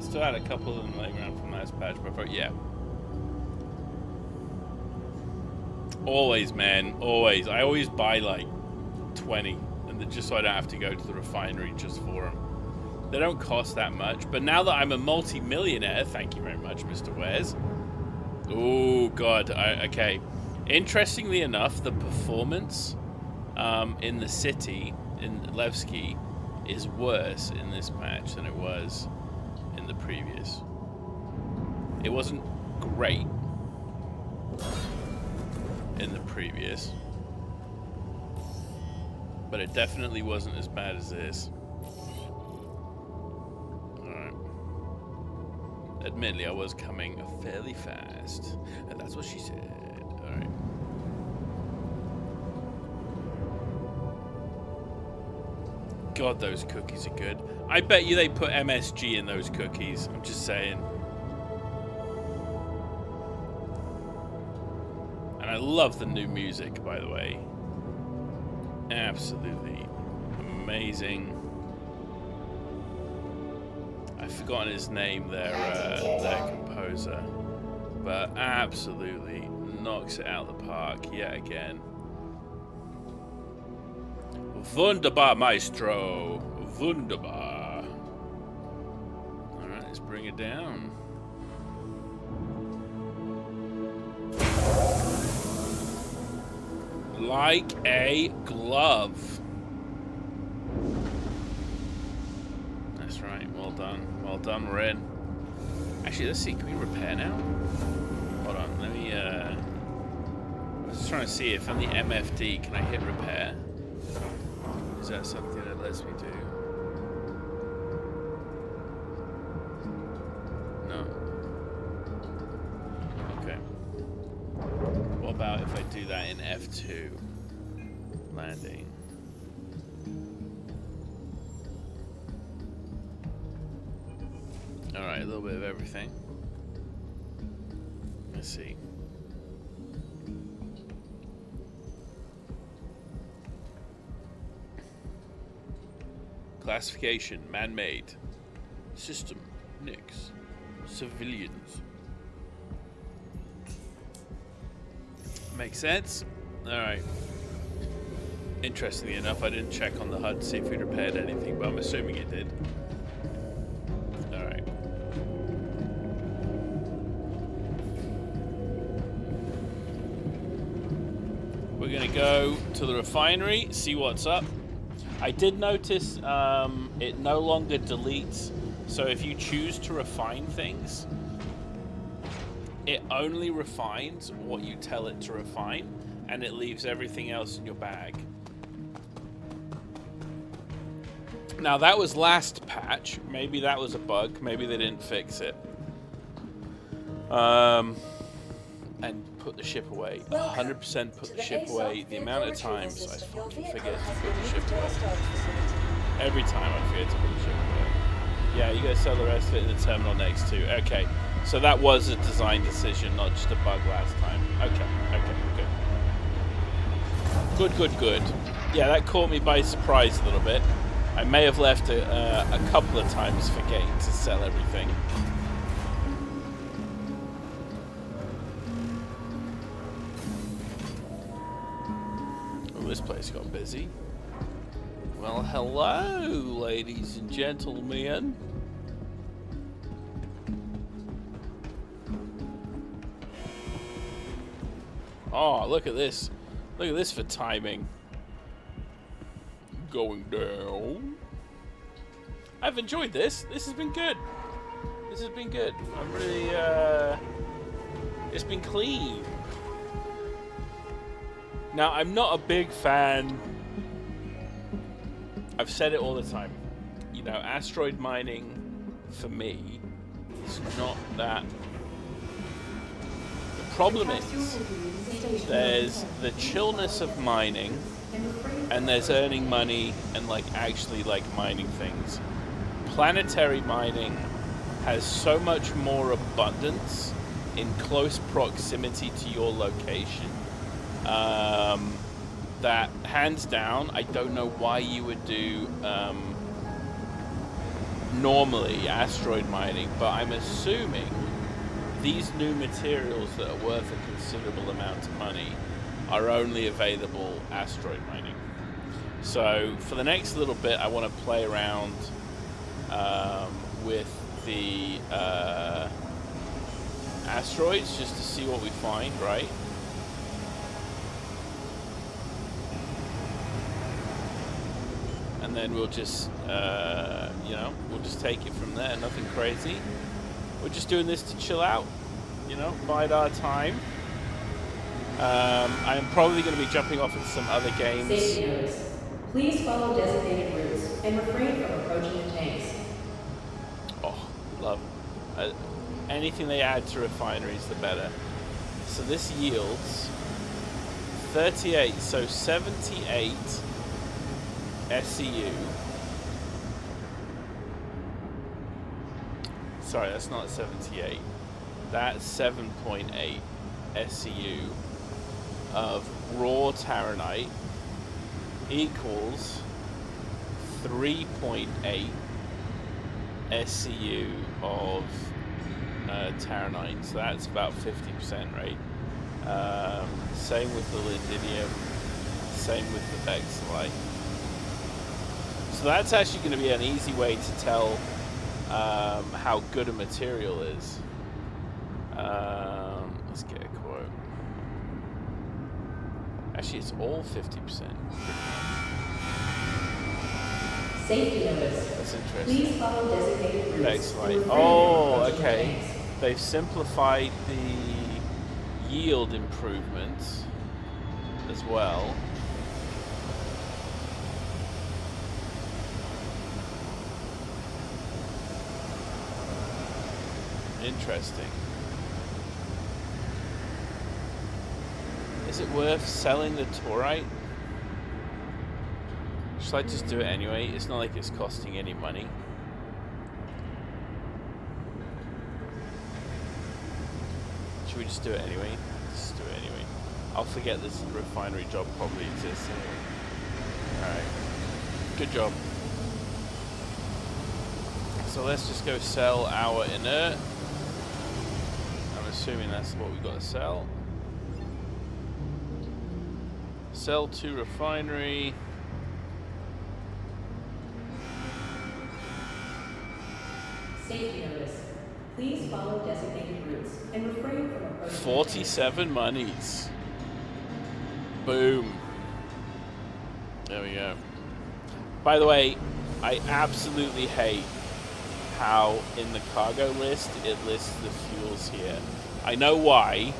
Still had a couple of them laying around from last patch, but I thought, yeah. Always, man. Always. I always buy like 20, and just so I don't have to go to the refinery just for them. They don't cost that much, but now that I'm a multi-millionaire, thank you very much, Mr. Wares. Oh, God. Okay. Interestingly enough, the performance in the city, in Levski, is worse in this patch than it was in the previous. It wasn't great in the previous, but it definitely wasn't as bad as this. Alright. Admittedly, I was coming fairly fast, and that's what she said. Alright. God, those cookies are good. I bet you they put MSG in those cookies. I'm just saying. And I love the new music, by the way. Absolutely amazing. I've forgotten his name, their composer. But absolutely knocks it out of the park yet again. Wunderbar, Maestro. Wunderbar. Alright, let's bring it down. Like a glove. That's right, well done. Well done, we're in. Actually, let's see, can we repair now? Hold on, let me, I was just trying to see if on the MFD, can I hit repair? Is that something that lets me do? No. Okay. What about if I do that in F2? Landing. Alright, a little bit of everything. Let's see. Classification, man-made. System, Nix. Civilians. Makes sense? Alright. Interestingly enough, I didn't check on the HUD to see if we repaired anything, but I'm assuming it did. Alright. we're going to go to the refinery, see what's up. I did notice it no longer deletes. So if you choose to refine things, it only refines what you tell it to refine, and it leaves everything else in your bag. Now, that was last patch. Maybe that was a bug. Maybe they didn't fix it. And put the ship away. 100% put the ship away. The amount of times I fucking forget to put the ship away. Every time I forget to put the ship away. Yeah, you gotta sell the rest of it in the terminal next to. Okay, so that was a design decision, not just a bug last time. Okay, good. Yeah, that caught me by surprise a little bit. I may have left a couple of times forgetting to sell everything. Oh, this place got busy. Well, hello, ladies and gentlemen. Oh, look at this. Look at this for timing. Going down. I've enjoyed this. This has been good. This has been good. I'm really, it's been clean. Now, I'm not a big fan. I've said it all the time. You know, asteroid mining, for me, is not that. The problem is, there's the chillness of mining, and there's earning money and like actually like mining things. Planetary mining has so much more abundance in close proximity to your location. That hands down, I don't know why you would do normally asteroid mining, but I'm assuming these new materials that are worth a considerable amount of money are only available asteroid mining. So for the next little bit, I want to play around with the asteroids just to see what we find, right? And then we'll just, you know, we'll just take it from there. Nothing crazy. We're just doing this to chill out, you know, bide our time. I'm probably going to be jumping off into some other games. Safety notice. Please follow designated routes and refrain from approaching the tanks. Oh, love. Anything they add to refineries, the better. So this yields 38, so 78 SCU. Sorry, that's not 78. That's 7.8 SCU of raw Terranite equals 3.8 SCU of Terranite. So that's about 50%, right? Same with the Lindidium, same with the Vexillite. So that's actually going to be an easy way to tell how good a material is. Let's get a quote. Actually, it's all 50%. Safety notice. That's interesting. Please follow designated routes. Vexillite. Oh, okay. They've simplified the yield improvements as well. Interesting. Is it worth selling the Taurite? Should I just do it anyway? It's not like it's costing any money. Should we just do it anyway? Just do it anyway. I'll forget this refinery job probably exists anyway. Alright. Good job. So let's just go sell our inert. I'm assuming that's what we've got to sell. Sell to refinery. Safety notice. Please follow designated routes and refrain from approaching. 47 monies. Boom. There we go. By the way, I absolutely hate how in the cargo list it lists the fuels here. I know why.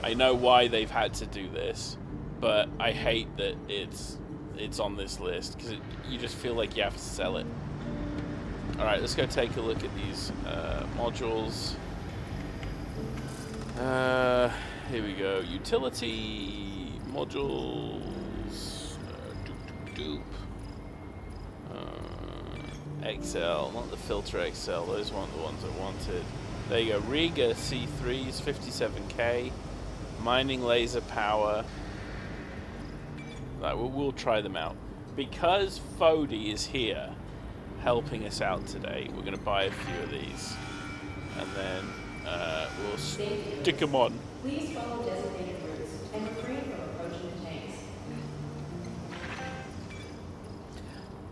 I know why they've had to do this, but I hate that it's on this list because you just feel like you have to sell it. All right, let's go take a look at these modules. Here we go. Utility modules. XL, not the filter XL. Those weren't the ones I wanted. There you go. Riga C3s, 57k. Mining laser power. Right, we'll try them out. Because Fody is here helping us out today, we're going to buy a few of these. And then we'll stick them on. Please follow designated routes and refrain from approaching the tanks.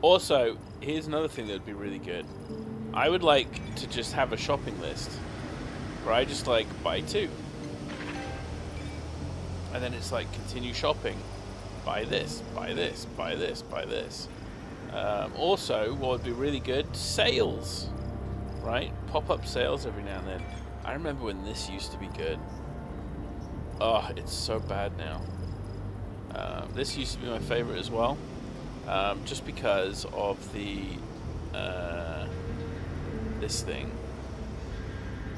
Also, here's another thing that would be really good. I would like to just have a shopping list where I just like buy 2. And then it's like continue shopping. Buy this, buy this, buy this, buy this. Also, what would be really good, sales. Right? Pop-up sales every now and then. I remember when this used to be good. Oh, it's so bad now. This used to be my favorite as well. Just because of the this thing,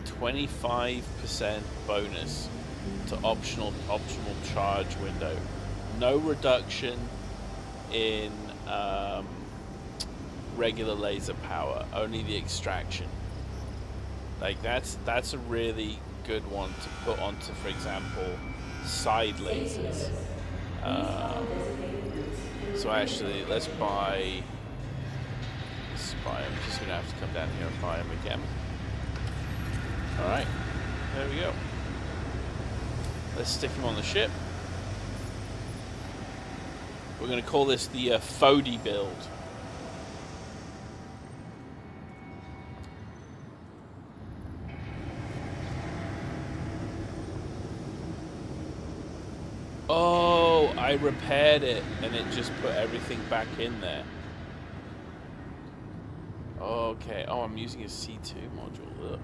25% bonus to optional charge window, no reduction in regular laser power, only the extraction. Like that's a really good one to put onto, for example, side lasers. So actually, let's buy. I'm just gonna have to come down here and buy them again. All right, there we go. Let's stick them on the ship. We're gonna call this the Fody build. Oh, I repaired it and it just put everything back in there. Okay. Oh, I'm using a C2 module. Ugh.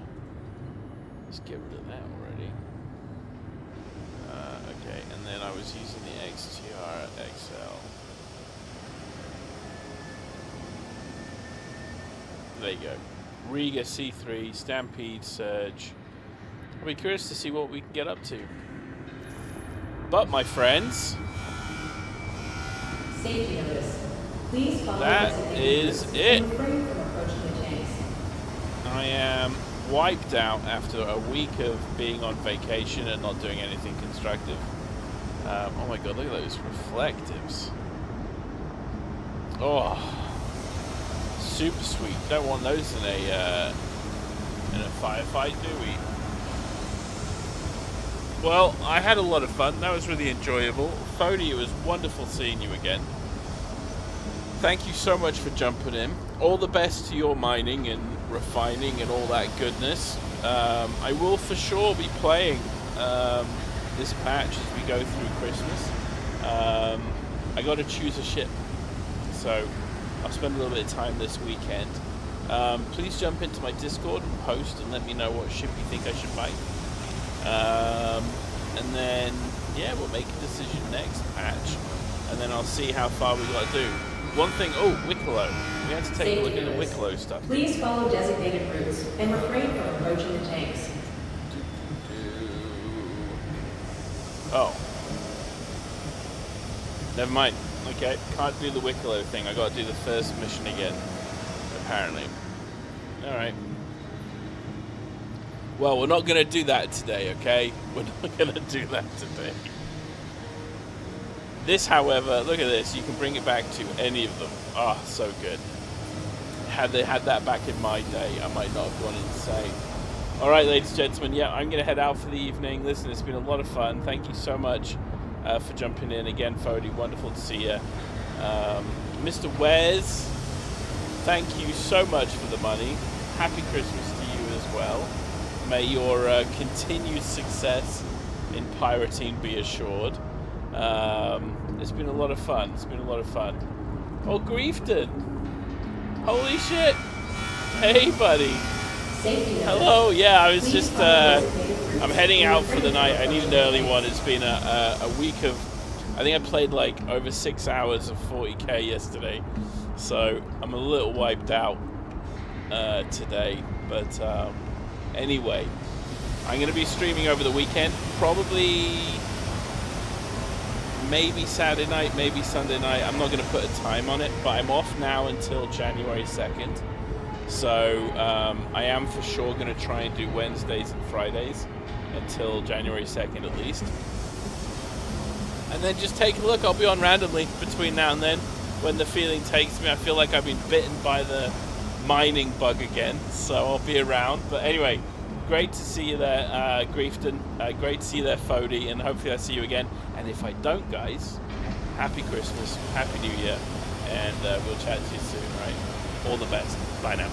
Let's get rid of that already. Okay, and then I was using the XTR XL. There you go. Riga C3, Stampede Surge. I'll be curious to see what we can get up to. But my friends, Safety notice. Please follow that is it. and refrain from approaching the tanks. I am wiped out after a week of being on vacation and not doing anything constructive. Oh my god, look at those reflectives. Oh, super sweet. Don't want those in a firefight, do we? Well, I had a lot of fun. That was really enjoyable. Fody, it was wonderful seeing you again. Thank you so much for jumping in. All the best to your mining and refining and all that goodness. I will for sure be playing this patch as we go through Christmas. I got to choose a ship, so I'll spend a little bit of time this weekend. Please jump into my Discord and post and let me know what ship you think I should buy. And then, yeah, we'll make a decision next patch, and then I'll see how far we got to do. One thing, oh, Wicklow. We have to take a look at the Wicklow stuff. Please follow designated routes and refrain from approaching the tanks. Oh. Never mind. Okay, can't do the Wicklow thing. I got to do the first mission again, apparently. Alright. Well, we're not going to do that today, okay? We're not going to do that today. This, however, look at this. You can bring it back to any of them. Ah, so good. Had they had that back in my day, I might not have gone insane. All right, ladies and gentlemen, yeah, I'm going to head out for the evening. Listen, it's been a lot of fun. Thank you so much for jumping in. Again, Fody, wonderful to see you. Mr. Wes, thank you so much for the money. Happy Christmas to you as well. May your continued success in pirating be assured. It's been a lot of fun. Oh, Griefton! Holy shit! Hey, buddy. Hello. Yeah, I was just. I'm heading out for the night. I need an early one. It's been a week of. I think I played like over 6 hours of 40k yesterday, so I'm a little wiped out today. But anyway, I'm going to be streaming over the weekend. Probably. Maybe Saturday night, maybe Sunday night. I'm not going to put a time on it, but I'm off now until January 2nd. So I am for sure going to try and do Wednesdays and Fridays until January 2nd at least. And then just take a look. I'll be on randomly between now and then when the feeling takes me. I feel like I've been bitten by the mining bug again, so I'll be around. But anyway, great to see you there, Griefton. Great to see you there, Fody, and hopefully I'll see you again. And if I don't, guys, Happy Christmas, Happy New Year, and we'll chat to you soon, right? All the best. Bye now.